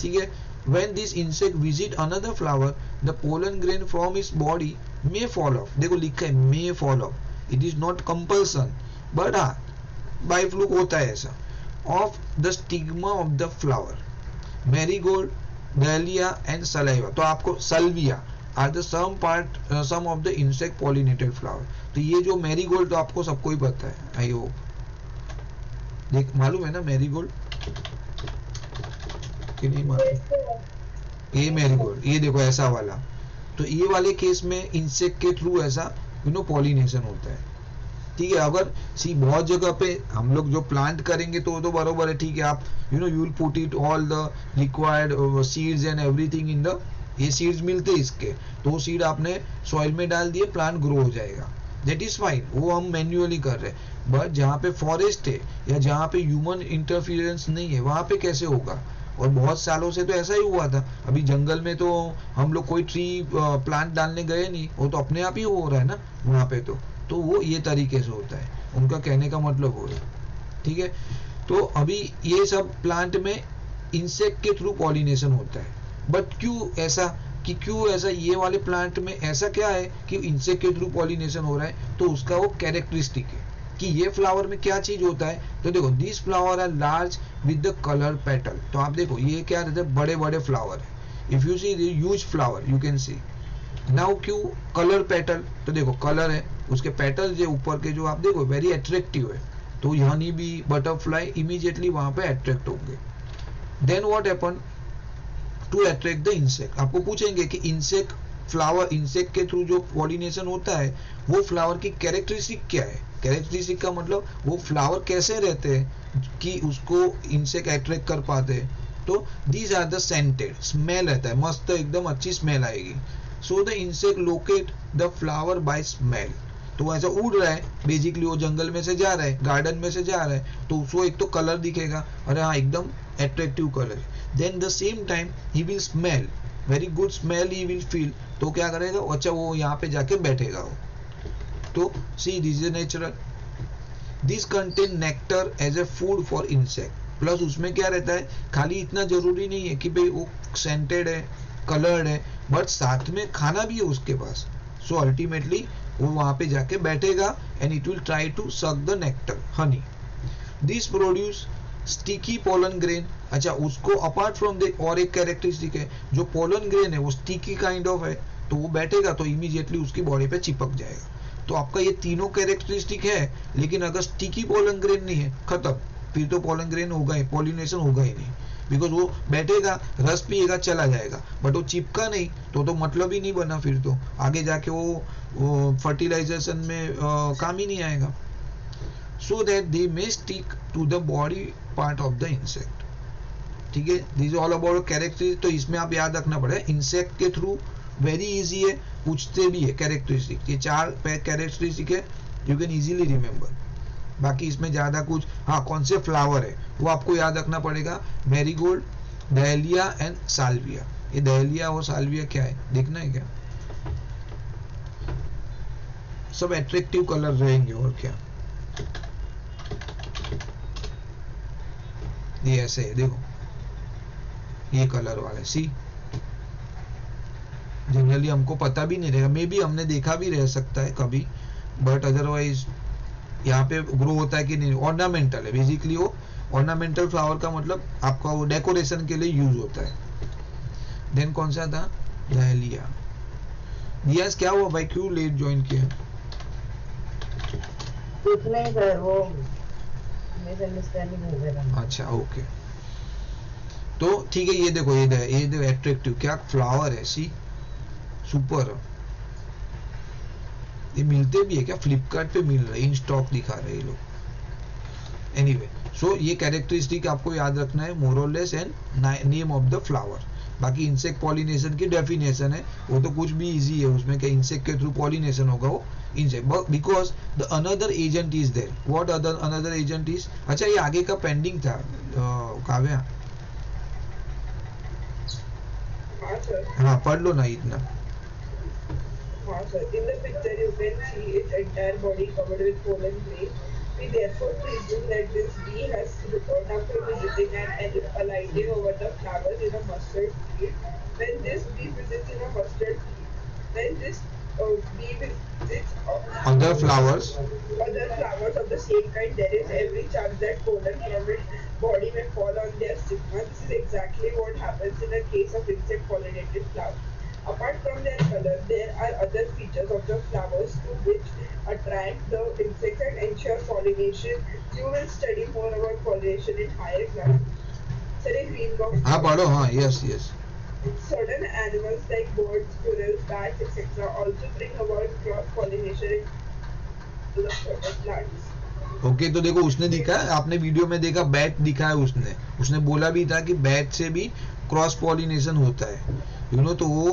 ठीक है. When this insect visit another flower, the pollen grain from its body may fall off. देखो लिखा है may fall off. It is not compulsion, but by fluke होता है ऐसा. Of the stigma of the flower, marigold, dahlia and salvia. तो आपको salvia are the some of the insect pollinated flower. तो ये जो मैरीगोल्ड तो आपको सबको ही पता है, आई होप. देख मालूम है ना मैरीगोल्ड कि नहीं मालूम? ये मैरीगोल्ड, ये देखो ऐसा वाला. तो ये वाले केस में इंसेक्ट के थ्रू ऐसा पॉलिनेशन होता है. ठीक है. अगर बहुत जगह पे हम लोग जो प्लांट करेंगे तो बरोबर है, ठीक है. आप you will put it all the required seeds and everything in the, ये सीड्स मिलते हैं इसके, तो सीड आपने सॉइल में डाल दिए, प्लांट ग्रो हो जाएगा, दैट इज फाइन. वो हम मैन्युअली कर रहे हैं. बट जहाँ पे फॉरेस्ट है या जहाँ पे ह्यूमन इंटरफियरेंस नहीं है, वहां पे कैसे होगा? और बहुत सालों से तो ऐसा ही हुआ था. अभी जंगल में तो हम लोग कोई ट्री प्लांट डालने गए नहीं, वो तो अपने आप ही हो रहा है ना वहां पे. तो वो ये तरीके से होता है, उनका कहने का मतलब हो रहा है. ठीक है. तो अभी ये सब प्लांट में इंसेक्ट के थ्रू पॉलिनेशन होता है. बट क्यों ऐसा ये वाले प्लांट में ऐसा क्या है कि इंसेक्ट के थ्रू पॉलिनेशन हो रहा है? तो उसका वो कैरेक्टरिस्टिक है कि ये फ्लावर में क्या चीज होता है. तो देखो, this flower are large with the colour petal. तो आप देखो ये क्या रहते हैं, बड़े बड़े फ्लावर है. If you see the huge flower you can C. Now क्यों कलर पेटल? तो देखो कलर है, उसके पेटल जो ऊपर के जो आप देखो वेरी अट्रैक्टिव है, तो हनी बी, बटरफ्लाई इमीडिएटली वहां पे अट्रैक्ट होंगे. Then what happen to attract the insect? आपको पूछेंगे कि इंसेक्ट के थ्रू जो पॉलिनेशन होता है वो फ्लावर की कैरेक्टरिस्टिक क्या है. कैरेक्टरिस्टिक का मतलब वो फ्लावर कैसे रहते हैं कि उसको इंसेक्ट अट्रैक्ट कर पाते हैं. तो these are the scented, smell रहता है, मस्त एकदम अच्छी स्मेल आएगी. So the insect locate the flower by smell. तो ऐसा उड़ रहा है, बेसिकली वो जंगल में से जा रहा है, गार्डन में से जा रहा है, तो उसको एक तो कलर दिखेगा, अरे हाँ एकदम attractive colour. Then the same time he will smell, very good smell he will feel. तो क्या करेगा, अच्छा वो यहाँ पे जाके बैठेगा वो. तो see this is natural. This contain nectar as a food for insect. Plus उसमें क्या रहता है, खाली इतना जरूरी नहीं है कि भाई वो सेंटेड है, कलर्ड है, बट साथ में खाना भी है उसके पास. सो अल्टीमेटली वो वहां पे जाके बैठेगा and it will try to suck the nectar, honey. This produce sticky pollen grain. अच्छा, उसको अपार्ट फ्रॉम द और एक कैरेक्टरिस्टिक है, जो पोलन ग्रेन है वो स्टिकी काइंड ऑफ है, तो वो बैठेगा तो इमीडिएटली उसकी बॉडी पे चिपक जाएगा. तो आपका ये तीनों कैरेक्टरिस्टिक है, लेकिन अगर स्टिकी पोलन ग्रेन नहीं है, खत्म. फिर तो पोलन ग्रेन होगा ही, पॉलिनेशन होगा ही नहीं, बिकॉज वो बैठेगा, रस पिएगा, चला जाएगा. बट वो चिपका नहीं तो मतलब ही नहीं बना. फिर तो आगे जाके वो फर्टिलाइजेशन में काम ही नहीं आएगा. So that they may stick to the body part of the insect. ठीक है. This is all about characteristic. तो इसमें आप याद रखना पड़ेगा, इंसेक्ट के थ्रू वेरी इजी है, पूछते भी है कैरेक्टरिस्टिक. ये 4 कैरेक्टरिस्टिक है, यू कैन इजीली रिमेंबर. बाकी इसमें ज्यादा कुछ, हाँ कौन से फ्लावर है वो आपको याद रखना पड़ेगा. Marigold, dahlia and Salvia. ये डहलिया और साल्विया क्या है देखना है क्या? सब अट्रैक्टिव कलर रहेंगे और क्या. ये ऐसे है, देखो ये कलर वाले, सी जनरली हमको पता भी नहीं रहेगा, मे बी हमने देखा भी रह सकता है कभी, बट अदरवाइज यहाँ पे ग्रो होता है कि नहीं। ऑर्नामेंटल है बेसिकली, वो ऑर्नामेंटल फ्लावर का मतलब आपका वो डेकोरेशन के लिए यूज होता है। देन कौन सा था, डहलिया। दियास क्या हुआ भाई, क्यों लेट ज्वाइन किया? कुछ नहीं सर, वो मिसअंडरस्टैंडिंग हो गया। अच्छा ओके, तो ठीक है, ये देखो ये देखो एट्रैक्टिव क्या फ्लावर है, सी सुपर। ये मिलते भी है क्या, फ्लिपकार्ट पे मिल रहे हैं, इन स्टॉक दिखा रहे हैं ये लोग। एनीवे सो ये कैरेक्टरिस्टिक आपको याद रखना है, more less and name of the flower. बाकी इंसेक्ट पॉलिनेशन की डेफिनेशन है, वो तो कुछ भी इजी है, उसमें क्या इंसेक्ट के थ्रू पॉलिनेशन होगा वो insect, because the another agent is there. What another agent is, अच्छा ये आगे का पेंडिंग था काव्या, हाँ पढ़ लो ना इतना। So in the picture you can see its entire body covered with pollen grains. We therefore presume that this bee has returned after visiting and alighting over the flowers in a mustard field. When this bee visits in a mustard field, when this bee visits other flowers of the same kind, there is every chance that pollen from its body may fall on their stigma. This is exactly what happens in a case of insect pollinated flowers. Apart from their color, there are other features of the flowers too which attract the insects and ensure pollination. You will study more about pollination in higher classes. Sir, a green box. हाँ पढ़ो, हाँ yes yes। Certain animals like birds, squirrels, bats, etc. also bring about cross pollination to the plants. Okay तो देखो उसने दिखा, आपने video में देखा बैट दिखा है, उसने बोला भी था कि बैट से भी क्रॉस पॉलिनेशन होता है, यू नो, तो वो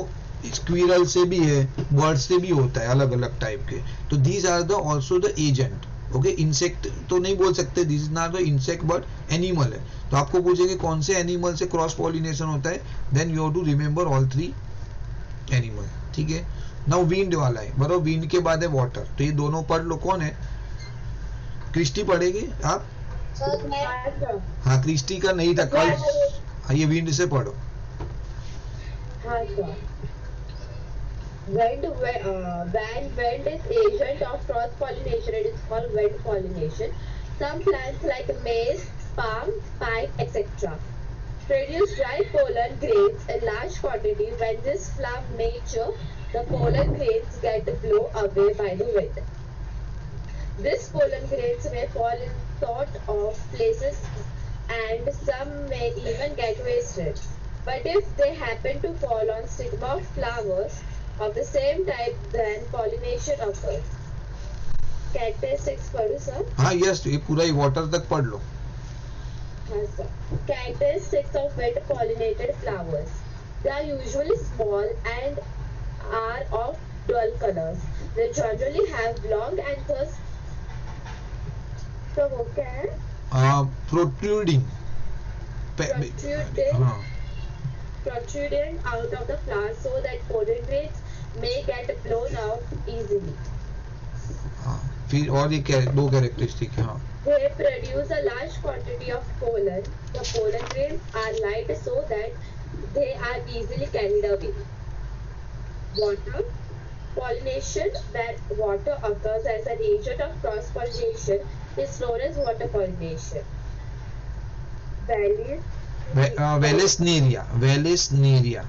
स्क्विरल से भी है, बर्ड से भी होता है, अलग अलग टाइप के। तो these are the also the agent, okay. Insect तो नहीं बोल सकते, this is not the insect but animal है। तो आपको पूछेंगे कौन से एनिमल से क्रॉस पॉलिनेशन होता है, then you have to remember all 3 animal, ठीक है। नाउ विंड वाला है, बराबर, विंड के बाद है वाटर, तो ये दोनों पढ़ लो। कौन है, क्रिस्टी पढ़ेगी आप? हाँ क्रिस्टी का नहीं था कल, ये विंड से पढ़ो। हाँ sir. When wind is agent of cross pollination, it is called wind pollination. Some plants like maize, palm, pine, etc. produce dry pollen grains in large quantity. When this flower mature, the pollen grains get blown away by the wind. This pollen grains may fall in sort of places and some may even get wasted. But if they happen to fall on stigma of flowers of the same type, then pollination occurs. Characteristics पढ़ो sir? हाँ yes, ये पूरा ही water तक पढ़ लो। हाँ sir. Characteristics of wind pollinated flowers. They are usually small and are of dull colors. They generally have long anthers. तो वो क्या है? Protruding. हाँ। Protruding out of the flower so that pollen grains may get blown out easily. हाँ, फिर और ये दो कैरेक्टरिस्टिक है। हाँ। They produce a large quantity of pollen. The pollen grains are light so that they are easily carried away. Water pollination, where water occurs as an agent of cross pollination, is known as water pollination. Vallisneria. Vallisneria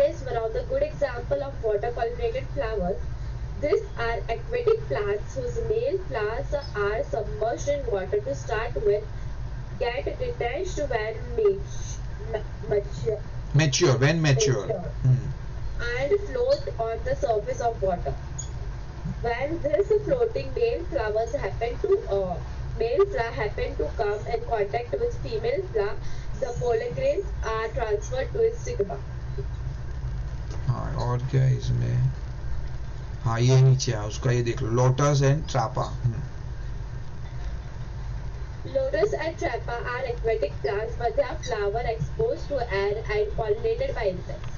is one of the good example of water pollinated flowers. These are aquatic plants whose male flowers are submerged in water to start with, get detached when mature, and float on the surface of water. When this floating male flower happen to come in contact with female flower, the pollen grains are transferred to its stigma. हाँ और क्या है इसमें, हाँ ये नीचे है उसका, ये देख लो, lotus and trapa. Lotus and trapa are aquatic plants, but they are flower exposed to air and pollinated by insects.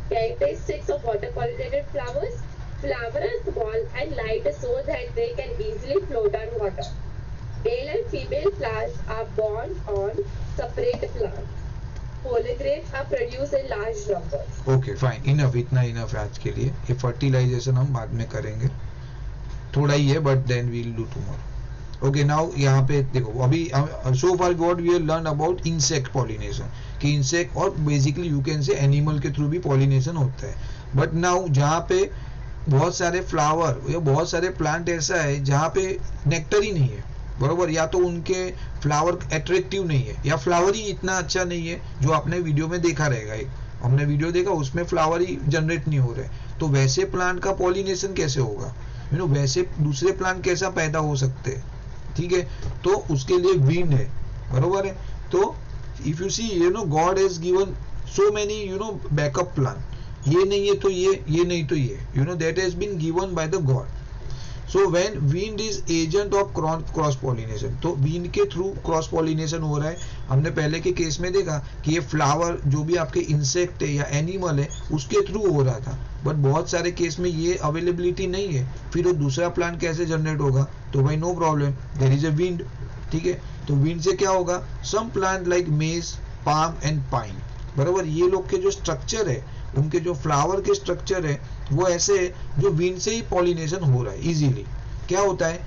Characteristics of water pollinated flowers: flower are small and light so that they can easily float on water. Male and female plants are born on separate plants. Pollen grains are produced in large numbers. Okay fine, enough, इतना enough है आज के लिए. ये fertilisation हम बाद में करेंगे, थोड़ा ही है, but then we will do tomorrow. Okay, now यहाँ पे देखो, अभी so far what we have learn about insect pollination, कि इंसेक्ट और basically you can say animal के थ्रू भी पॉलिनेशन होता है. बट नाउ जहाँ पे बहुत सारे फ्लावर या बहुत सारे प्लांट ऐसा है जहाँ पे नेक्टर ही नहीं है, बरोबर, या तो उनके फ्लावर अट्रैक्टिव नहीं है या फ्लावर ही इतना अच्छा नहीं है, जो आपने वीडियो में देखा रहेगा, एक हमने वीडियो देखा उसमें फ्लावर ही जनरेट नहीं हो रहे, तो वैसे प्लांट का पॉलिनेशन कैसे होगा, यू नो, वैसे दूसरे प्लांट कैसा पैदा हो सकते हैं. ठीक है, तो उसके लिए विंड है, बरोबर है. तो if you see, you know, God has given so many, you know, backup plan, ये नहीं है तो ये नहीं तो ये, you know, that has been given by the God. So when wind is agent of cross pollination, तो wind के थ्रू क्रॉस पॉलिनेशन हो रहा है. हमने पहले के केस में देखा कि ये फ्लावर जो भी आपके इंसेक्ट है या एनिमल है उसके थ्रू हो रहा था, बट बहुत सारे केस में ये अवेलेबिलिटी नहीं है, फिर वो दूसरा प्लांट कैसे जनरेट होगा, तो भाई no problem, there is a wind. ठीक है, तो विंड से क्या होगा, some plant like maize, palm and pine, बराबर, ये लोग के जो स्ट्रक्चर है, उनके जो फ्लावर के स्ट्रक्चर है वो ऐसे है जो विंड से ही पॉलिनेशन हो रहा है इजीली. क्या होता है,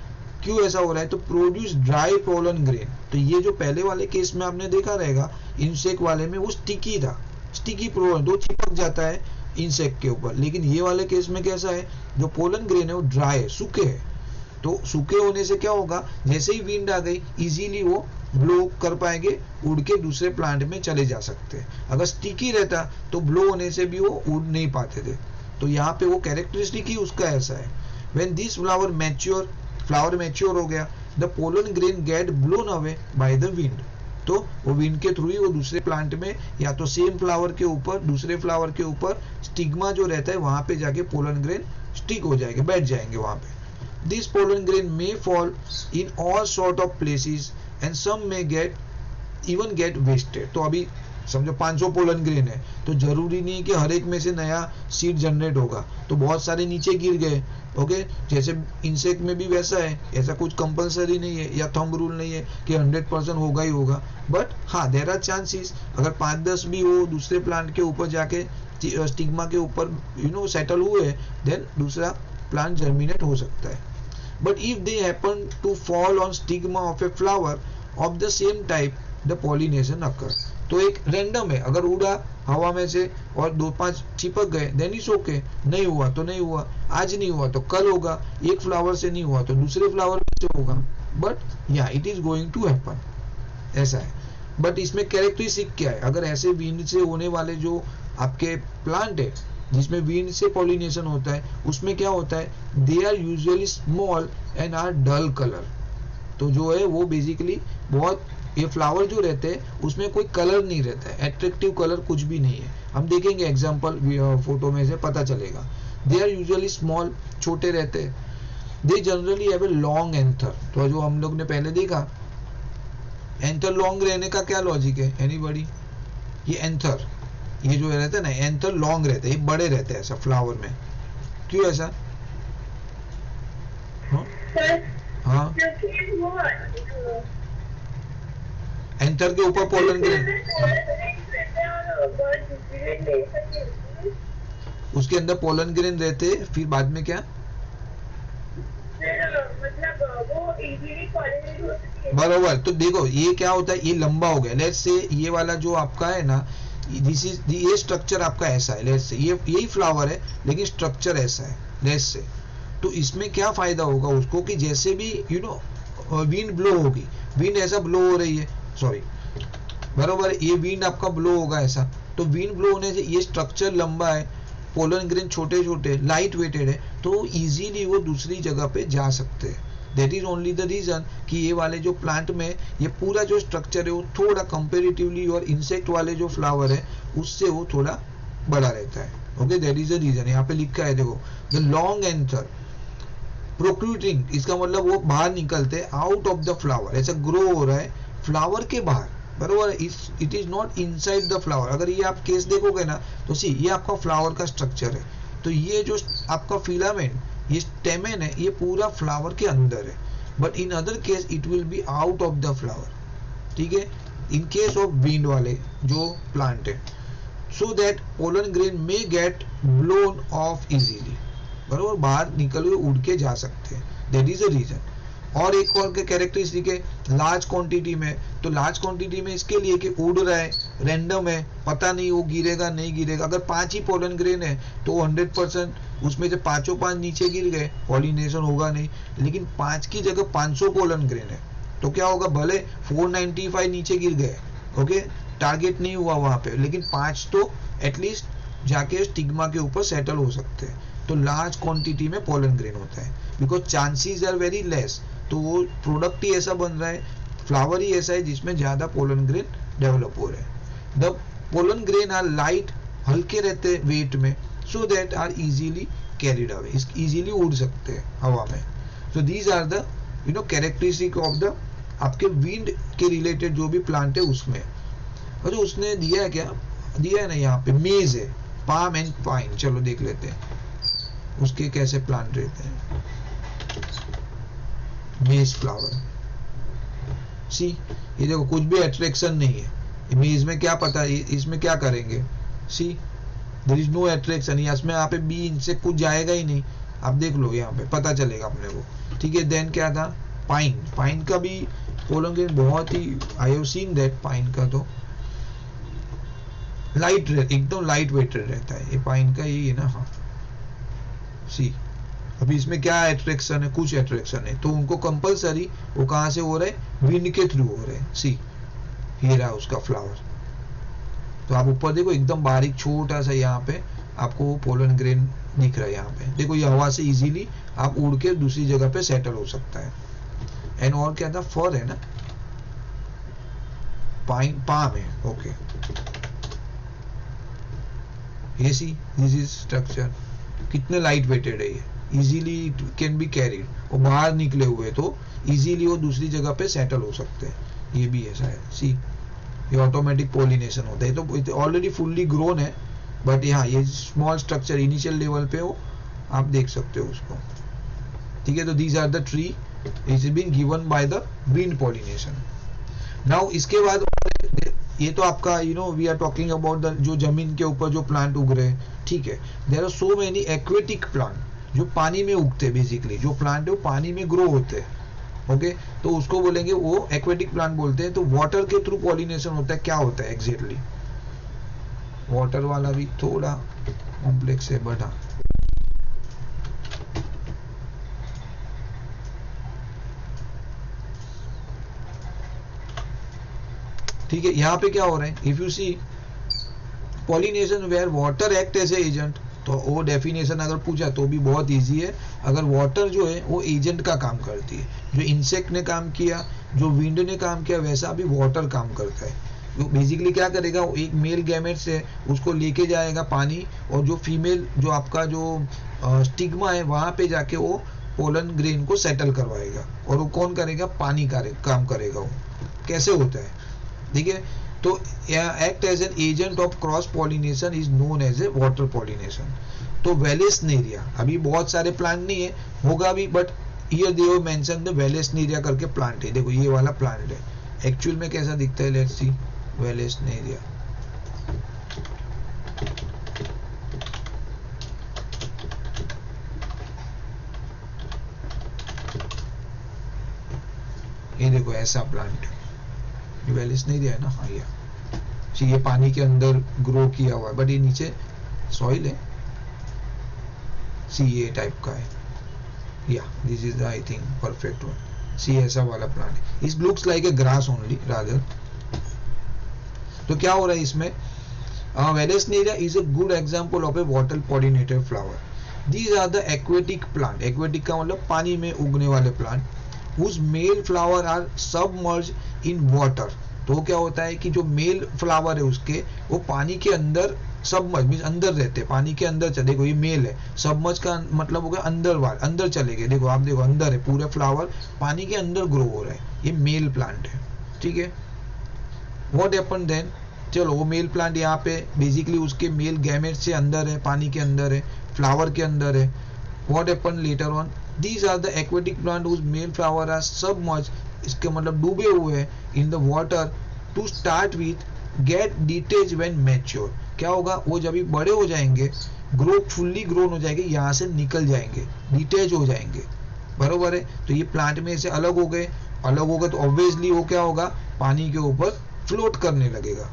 क्यों ऐसा हो रहा है, तो प्रोड्यूस ड्राई पोलन ग्रेन. तो ये जो पहले वाले केस में आपने देखा रहेगा इंसेक्ट वाले में, वो स्टिकी था, स्टिकी पोलन, तो चिपक जाता है इंसेक्ट के ऊपर. लेकिन ये वाले केस में कैसा है, जो पोलन ग्रेन है वो ड्राई है, सूखे है. तो सूखे होने से क्या होगा, जैसे ही विंड आ गई इजीली वो ब्लो कर पाएंगे, उड़ के दूसरे प्लांट में चले जा सकते हैं. अगर स्टिकी रहता तो ब्लो होने से भी वो उड़ नहीं पाते थे. तो यहाँ पे वो कैरेक्टरिस्टिक ही उसका ऐसा है. When this flower mature, flower mature हो गया, the pollen grain get blown away by the wind. तो वो विंड के थ्रू ही वो दूसरे प्लांट में, या तो सेम फ्लावर के ऊपर, दूसरे फ्लावर के ऊपर स्टिग्मा जो रहता है वहां पे जाके पोलन ग्रेन स्टिक हो जाएंगे, बैठ जाएंगे वहां पे. This pollen grain may fall in all sort of places and some may get get wasted. तो अभी समझो 500 पोलन ग्रेन है, तो जरूरी नहीं कि हर एक में से नया सीड जनरेट होगा, तो बहुत सारे नीचे गिर गए. ओके, जैसे इंसेक्ट में भी वैसा है, ऐसा कुछ कंपलसरी नहीं है या थंब रूल नहीं है कि 100% होगा ही होगा, बट हाँ देयर आर चांसेस, अगर 5-10 भी वो दूसरे प्लांट के ऊपर जाके स्टिग्मा के ऊपर, यू नो, सेटल हुए, देन दूसरा प्लांट जर्मिनेट हो सकता है. But if they happen to fall on stigma of a flower of the same type, the pollination occur. तो एक रैंडम है, अगर उड़ा हवा में से और 2-5 चिपक गए, देन इट्स ओके, नहीं हुआ तो नहीं हुआ, आज नहीं हुआ तो कल होगा, एक फ्लावर से नहीं हुआ तो दूसरे फ्लावर से होगा, बट या it is going to happen, ऐसा है. बट इसमें कैरेक्टरिस्टिक क्या है, अगर ऐसे विंड से होने वाले जो आपके प्लांट है जिसमें विंड से पॉलिनेशन होता है, उसमें क्या होता है, they are usually small and are dull colour. तो जो है वो बेसिकली बहुत, ये फ्लावर जो रहते हैं उसमें कोई कलर नहीं रहता है, एट्रैक्टिव कलर कुछ भी नहीं है. हम देखेंगे एग्जांपल फोटो में से पता चलेगा. दे आर यूजुअली स्मॉल, छोटे रहते हैं. They generally have a long anther. तो जो हम लोग ने पहले देखा, एंथर लॉन्ग रहने का क्या लॉजिक है, एनीबॉडी, ये एंथर, ये जो रहता है ना, एंथर लॉन्ग रहते हैं, ये बड़े रहते हैं ऐसा फ्लावर में, क्यों ऐसा? हाँ, एंथर के ऊपर पोलन ग्रेन, उसके अंदर पोलन ग्रेन रहते, फिर बाद में क्या, बरोबर. तो देखो ये क्या होता है, ये लंबा हो गया, लेट्स से ये वाला जो आपका है ना, दिस इज, ये स्ट्रक्चर आपका ऐसा है, लेट्स से ये यही फ्लावर है लेकिन स्ट्रक्चर ऐसा है, लेट्स से. तो इसमें क्या फायदा होगा उसको, कि जैसे भी यू नो विंड ब्लो होगी, विंड ऐसा ब्लो हो रही है, सॉरी, बरोबर, ये विंड आपका ब्लो होगा ऐसा, तो विंड ब्लो होने से ये स्ट्रक्चर लंबा है, पोलन ग्रेन छोटे छोटे लाइट वेटेड है, तो इजीली वो दूसरी जगह पे जा सकते हैं. That is only the reason कि ये वाले जो प्लांट में ये पूरा जो स्ट्रक्चर है वो थोड़ा कंपेरेटिवली और इंसेक्ट वाले जो फ्लावर है उससे वो थोड़ा बड़ा रहता है. Okay, that is the reason. यहाँ पे लिखा है देखो, द लॉन्ग एंथर प्रोक्रूटिंग, इसका मतलब वो बाहर निकलते आउट ऑफ द फ्लावर, ऐसा ग्रो हो रहा है फ्लावर के बाहर, बरोबर. It is not inside the flower. अगर ये आप केस देखोगे ना, तो सी ये आपका फ्लावर का स्ट्रक्चर है, तो ये जो आपका फिलामेंट, ये स्टेमेन है, ये पूरा फ्लावर के अंदर है, but in other case it will be out of the flower, ठीक है, इन केस ऑफ विंड वाले जो प्लांट है, so that pollen grain may gate blown of easily, बराबर, बाहर निकल हुए उड़ के जा सकते हैं, दैट इज अ रीजन। और एक और कैरेक्टरिस्टिक है लार्ज क्वांटिटी में, तो लार्ज क्वांटिटी में इसके लिए कि उड़ रहा है, रैंडम है, पता नहीं वो गिरेगा नहीं गिरेगा। अगर 5 ही पोलन ग्रेन है तो 100% उसमें से 5 नीचे गिर गए, पॉलिनेशन होगा नहीं। लेकिन 5 की जगह 500 पोलन ग्रेन है तो क्या होगा, भले 495 नीचे गिर गए, ओके, टारगेट नहीं हुआ वहां पे, लेकिन 5 तो एटलीस्ट जाके स्टिग्मा के ऊपर सेटल हो सकते हैं। तो लार्ज क्वांटिटी में पोलन ग्रेन होता है, because chances are very less. तो वो प्रोडक्ट ही ऐसा बन रहा है, फ्लावर ही ऐसा है जिसमें ज्यादा पोलन ग्रेन डेवलप हो रहे हैं। The pollen grain are light, हल्के रहते हैं वेट में, so that are easily carried away, easily उड़ सकते हैं हवा में। So these are the characteristic of the आपके विंड के रिलेटेड जो भी प्लांट है उसमें। और जो उसने दिया है, क्या दिया है ना, यहाँ पे मेज है, पाम एंड पाइन। चलो देख लेते हैं उसके कैसे प्लांट रहते हैं। मेज फ्लावर, सी ये देखो कुछ भी अट्रैक्शन नहीं है मेज में, क्या पता इसमें क्या करेंगे, सी देयर इज no attraction, इसमें यहाँ पे बी इनसे कुछ जाएगा ही नहीं। आप देख लो यहाँ पे पता चलेगा अपने को, ठीक है। देन क्या था, पाइन, पाइन का भी पोलन ग्रेन बहुत ही, I have seen that, pine का तो लाइट एकदम लाइट वेटेड रहता है, ये पाइन का यही है ना, हाँ। सी अभी इसमें क्या अट्रैक्शन है, कुछ अट्रैक्शन है, तो उनको कंपलसरी वो कहां से हो रहे हैं, विंड के थ्रू हो रहे हैं। सी ये रहा उसका फ्लावर, तो आप ऊपर देखो एकदम बारीक छोटा सा यहाँ पे आपको पोलन ग्रेन दिख रहा है। यहाँ पे देखो ये हवा से इजीली आप उड़ के दूसरी जगह पे सेटल हो सकता है। एंड और क्या था, फर है ना, पाइन, पाम है, ओके। ये सी दिस इज स्ट्रक्चर, कितने लाइट वेटेड है ये, इजीली कैन बी कैरीड, और बाहर निकले हुए तो इजीली वो दूसरी जगह पे सेटल हो सकते हैं। ये भी है शायद, सी ये ऑटोमेटिक पोलिनेशन होता है, तो ऑलरेडी फुल्ली ग्रोन है, बट यहाँ ये स्मॉल स्ट्रक्चर इनिशियल लेवल पे हो, आप देख सकते हो उसको, ठीक है। तो these are the tree is been given by the wind pollination. Now इसके बाद ये तो आपका we are talking about the जो जमीन के ऊपर जो प्लांट उग रहे हैं, ठीक है। There are so many aquatic plant जो पानी में उगते हैं, बेसिकली जो प्लांट है वो पानी में ग्रो होते हैं, ओके। तो उसको बोलेंगे वो एक्वेटिक प्लांट बोलते हैं। तो वाटर के थ्रू पॉलिनेशन होता है, क्या होता है एग्जैक्टली, वाटर वाला भी थोड़ा कॉम्प्लेक्स है, बट हाँ ठीक है। यहाँ पे क्या हो रहा है, if you see pollination where water act as a agent, तो वो डेफिनेशन अगर पूछा तो भी बहुत इजी है। अगर वाटर जो है वो एजेंट का काम करती है, जो इंसेक्ट ने काम किया, जो विंड ने काम किया, वैसा भी वाटर काम करता है। वो बेसिकली क्या करेगा, वो एक मेल गैमेट से उसको लेके जाएगा पानी, और जो फीमेल जो आपका जो स्टिग्मा है वहां पे जाके वो पोलन ग्रेन को सेटल करवाएगा, और वो कौन करेगा, पानी काम करेगा। वो कैसे होता है, ठीक है। तो act as an agent of cross pollination is known as a water pollination. तो वेलेस्नेरिया, अभी बहुत सारे प्लांट नहीं है, होगा भी, but here they have mention the vallisneria करके प्लांट है। देखो ये वाला प्लांट है, एक्चुअल में कैसा दिखता है, लेट्स सी वेलेस्नेरिया। ये देखो ऐसा प्लांट, वेलेस्नेरिया है ना, हाँ ये पानी के अंदर ग्रो किया हुआ है, बट ये नीचे सॉइल है। सी ये टाइप का है, या this is I think perfect one. See ऐसा वाला प्लांट है, इस looks like a grass only rather. तो क्या हो रहा है इसमें, vallisneria is a good example of a water pollinated flower. These are the aquatic plant, aquatic का मतलब पानी में उगने वाले plant, whose male flower are submerged in water। तो क्या होता है कि जो मेल फ्लावर है उसके, वो पानी के अंदर सबमर्ज मींस अंदर रहते हैं, पानी के अंदर। देखो ये मेल है, सबमर्ज का मतलब हो गया अंदर अंदर चले गए। देखो आप देखो अंदर है, पूरे फ्लावर पानी के अंदर ग्रो हो रहा है, ये मेल प्लांट है, ठीक है। व्हाट हैपन देन, चलो वो मेल प्लांट यहाँ पे बेसिकली उसके मेल गैमेट से अंदर है, पानी के अंदर है, फ्लावर के अंदर है। What happen later on, these are the aquatic plant whose male flower are submerge, इसके मतलब डूबे हुए हैं in the water to start with, get detach when mature. क्या होगा, वो जब भी बड़े हो जाएंगे, ग्रो फुल्ली ग्रोन हो जाएंगे, यहाँ से निकल जाएंगे, डिटेच हो जाएंगे, बरोबर है। तो ये प्लांट में से अलग हो गए, तो ऑब्वियसली वो क्या होगा, पानी के ऊपर फ्लोट करने लगेगा।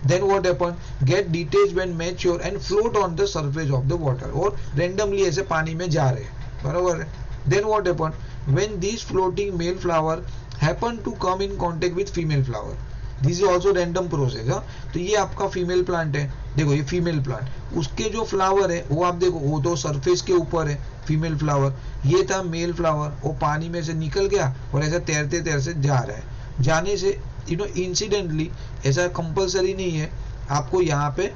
Then what happen? Get detached when mature and float on the surface of the water, और randomly ऐसे पानी में जा रहे हैं, बराबर है। Then what happen? When these floating male flower happen to come in contact with female flower, this is also random process। हाँ, तो ये आपका फीमेल प्लांट है, देखो ये फीमेल प्लांट, उसके जो फ्लावर है वो आप देखो, वो तो सरफेस के ऊपर है फीमेल फ्लावर, ये था मेल फ्लावर, वो पानी में से निकल गया और ऐसा तैरते तैरते जा रहा है। जाने से इंसिडेंटली, ऐसा कंपलसरी नहीं है, आपको यहाँ पे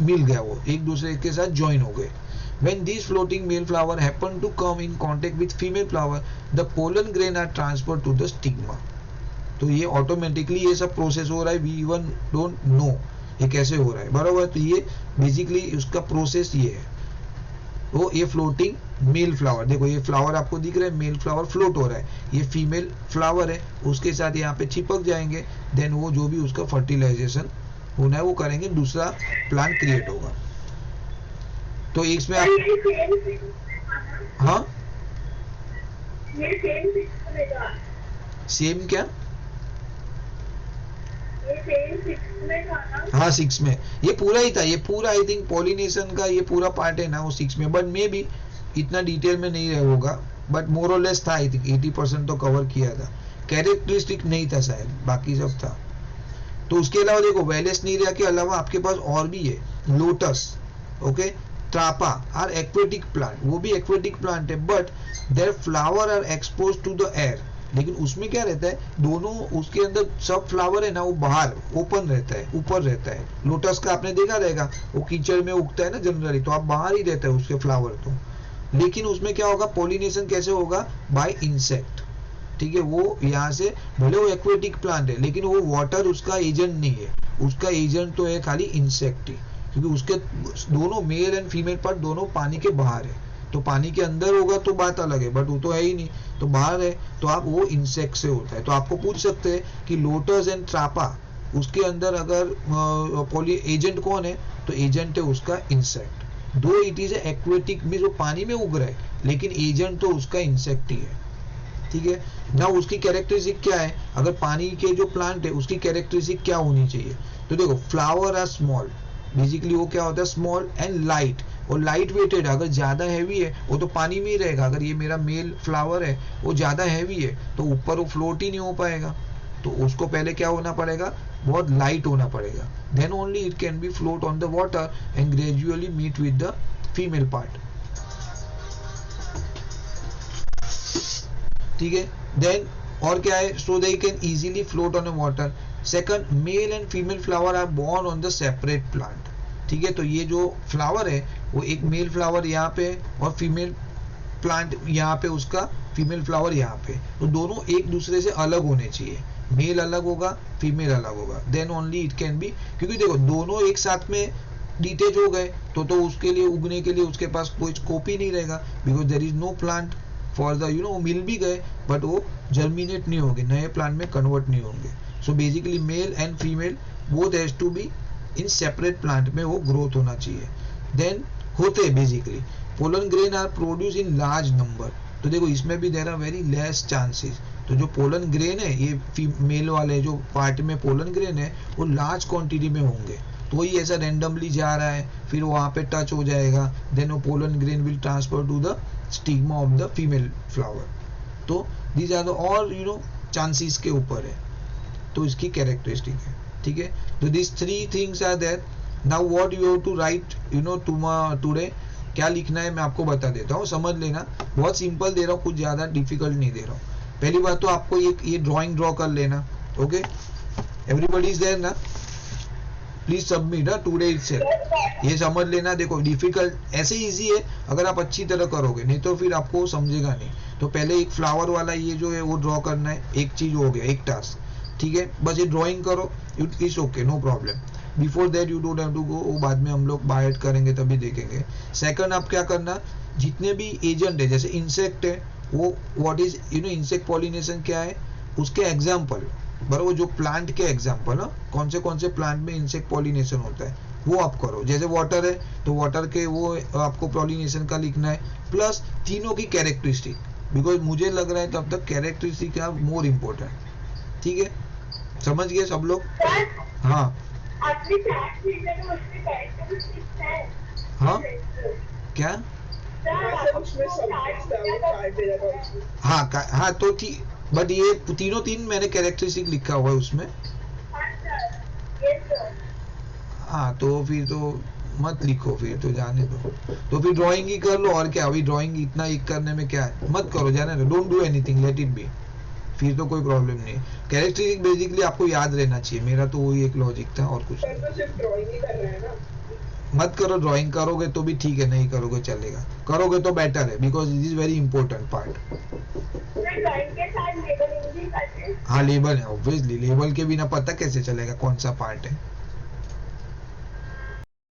मिल गया, वो एक दूसरे के साथ ज्वाइन हो गए। When these floating male flower happen to come in contact with female flower, the pollen grain are transferred to the stigma। तो ये ऑटोमेटिकली ये सब प्रोसेस हो रहा है, वी इवन डोंट नो ये कैसे हो रहा है, बराबर। तो ये बेसिकली उसका प्रोसेस ये है। तो ये फ्लोटिंग मेल फ्लावर, देखो ये फ्लावर आपको दिख रहा है, मेल फ्लावर फ्लोट हो रहा है, ये फीमेल फ्लावर है, उसके साथ यहाँ पे चिपक जाएंगे, देन वो जो भी उसका फर्टिलाइजेशन होना है वो करेंगे, दूसरा प्लांट क्रिएट होगा। तो इसमें आप हाँ सेम क्या, हाँ 6 में ये पूरा ही था, ये पूरा आई थिंक पॉलिनेशन का ये पूरा पार्ट है ना वो 6 में, बट मे बी इतना डिटेल में नहीं रहा होगा, बट मोर और लेस था, आई थिंक 80% तो कवर किया था। कैरेक्टरिस्टिक नहीं था शायद, बाकी सब था। तो उसके अलावा देखो वेलेस्नीरिया के अलावा आपके पास और भी है, lotus, okay, Trapa are aquatic plant, वो भी एक्वेटिक प्लांट है, but their flower are expose to the air. लेकिन उसमें क्या रहता है, दोनों उसके अंदर सब फ्लावर है ना वो बाहर ओपन रहता है, ऊपर रहता है। लोटस का आपने देखा रहेगा, वो कीचड़ में उगता है ना जनरली, तो आप बाहर ही रहता है उसके फ्लावर। तो लेकिन उसमें क्या होगा, पॉलिनेशन कैसे होगा, बाय इंसेक्ट, ठीक है। वो यहाँ से भले वो एक्वेटिक प्लांट है, लेकिन वो वाटर उसका एजेंट नहीं है, उसका एजेंट तो है खाली इंसेक्ट ही, क्योंकि उसके दोनों मेल एंड फीमेल पार्ट दोनों पानी के बाहर है। तो पानी के अंदर होगा तो बात अलग है, बट वो तो है ही नहीं, तो बाहर है, तो आप वो इंसेक्ट से होता है। तो आपको पूछ सकते हैं कि लोटस एंड ट्रापा, उसके अंदर अगर पॉली एजेंट कौन है, तो एजेंट है उसका इंसेक्ट। दो इट इज एक्वेटिक में जो पानी में उग रहा है, लेकिन एजेंट तो उसका इंसेक्ट ही है, ठीक है ना। उसकी कैरेक्टरिस्टिक क्या है, अगर पानी के जो प्लांट है उसकी कैरेक्टरिस्टिक क्या होनी चाहिए, तो देखो फ्लावर आर स्मॉल, बेसिकली वो क्या होता है, स्मॉल एंड लाइट, और लाइट वेटेड। अगर ज्यादा हैवी है वो तो पानी में ही रहेगा, अगर ये मेरा मेल फ्लावर है वो ज्यादा हैवी है तो ऊपर वो फ्लोट ही नहीं हो पाएगा, तो उसको पहले क्या होना पड़ेगा, बहुत लाइट होना पड़ेगा, then only it can be float on the water and gradually meet with the female part, ठीक है। देन और क्या है, so they can easily float on the water. Second, male and female flower are born on the separate plant, ठीक है। तो ये जो फ्लावर है वो एक मेल फ्लावर यहाँ पे और फीमेल प्लांट यहाँ पे, उसका फीमेल फ्लावर यहाँ पे, तो दोनों एक दूसरे से अलग होने चाहिए, मेल अलग होगा फीमेल अलग होगा, then only it can be. क्योंकि देखो दोनों एक साथ में डिटेच हो गए तो उसके लिए उगने के लिए उसके पास कोई स्कोप ही नहीं रहेगा, because there is no plant for the मिल भी गए बट वो जर्मिनेट नहीं होंगे, नए प्लांट में कन्वर्ट नहीं होंगे। So basically male and female both has to be in separate plant में वो ग्रोथ होना चाहिए। देन होते हैं basically pollen grain are produce in large number, तो देखो इसमें भी there are very less chances. तो जो पोलन ग्रेन है ये मेल वाले जो पार्ट में पोलन ग्रेन है वो लार्ज क्वांटिटी में होंगे, तो ये ऐसा रैंडमली जा रहा है, फिर वहाँ पे टच हो जाएगा, देन वो pollen grain will transfer to the stigma of the female flower. तो these are the all chances के ऊपर है, तो इसकी कैरेक्टरिस्टिक है, ठीक है। तो this 3 things are there. Now what you have to write today, क्या लिखना है मैं आपको बता देता हूँ, समझ लेना, बहुत सिंपल दे रहा हूँ, कुछ ज्यादा डिफिकल्ट नहीं दे रहा हूँ। पहली बात तो आपको ये ड्राइंग ड्रॉ कर लेना, ओके, एवरीबॉडी इज देयर ना, प्लीज सबमिट टुडे इटसेल्फ, ये समझ लेना। देखो डिफिकल्ट ऐसे इजी है अगर आप अच्छी तरह करोगे, नहीं तो फिर आपको समझेगा नहीं। तो पहले एक फ्लावर वाला ये जो है वो ड्रॉ करना है, एक चीज हो गया, एक टास्क, ठीक है, बस ये ड्राइंग करो, it's okay, no problem. Before that you don't have to go, वो बाद में हम लोग बाय एड करेंगे तभी देखेंगे। सेकंड आप क्या करना, जितने भी एजेंट है, जैसे इंसेक्ट है, वो व्हाट इज इंसेक्ट पॉलिनेशन क्या है, उसके एग्जाम्पल बराबर, जो प्लांट के एग्जाम्पल, कौन से प्लांट में इंसेक्ट पॉलिनेशन होता है वो आप करो। जैसे वाटर है तो वाटर के वो आपको पॉलिनेशन का लिखना है, प्लस तीनों की कैरेक्टरिस्टिक, बिकॉज मुझे लग रहा है तब तक कैरेक्टरिस्टिक आर मोर इम्पोर्टेंट। ठीक है, समझ गए सब लोग? हाँ अपनी क्लास लीडर में उसमें कैरेक्टरिस्टिक्स है। हाँ क्या? सर उसमें सब कुछ था, वो चार्ट दे रहा था उसमें। हाँ तो बट ये तीन मैंने कैरेक्टरिस्टिक लिखा हुआ है उसमें। हाँ तो फिर तो मत लिखो, फिर तो जाने दो, तो फिर ड्राइंग ही कर लो, और क्या, अभी ड्राइंग इतना एक करने में क्या है, मत करो, जाने दो, don't do anything, let it be, फिर तो कोई प्रॉब्लम नहीं। कैरेक्टरिस्टिक बेसिकली आपको याद रहना चाहिए, मेरा तो वही एक लॉजिक था और कुछ सर तो सिर्फ ड्राइंग ही कर रहा है ना। मत करो, ड्राइंग करोगे तो भी ठीक है, नहीं करोगे चलेगा, करोगे तो बेटर है, because it is very important part. Drawing के साथ लेबलिंग भी करते हैं। हाँ लेबल है, ऑब्वियसली लेबल के बिना पता कैसे चलेगा कौन सा पार्ट है।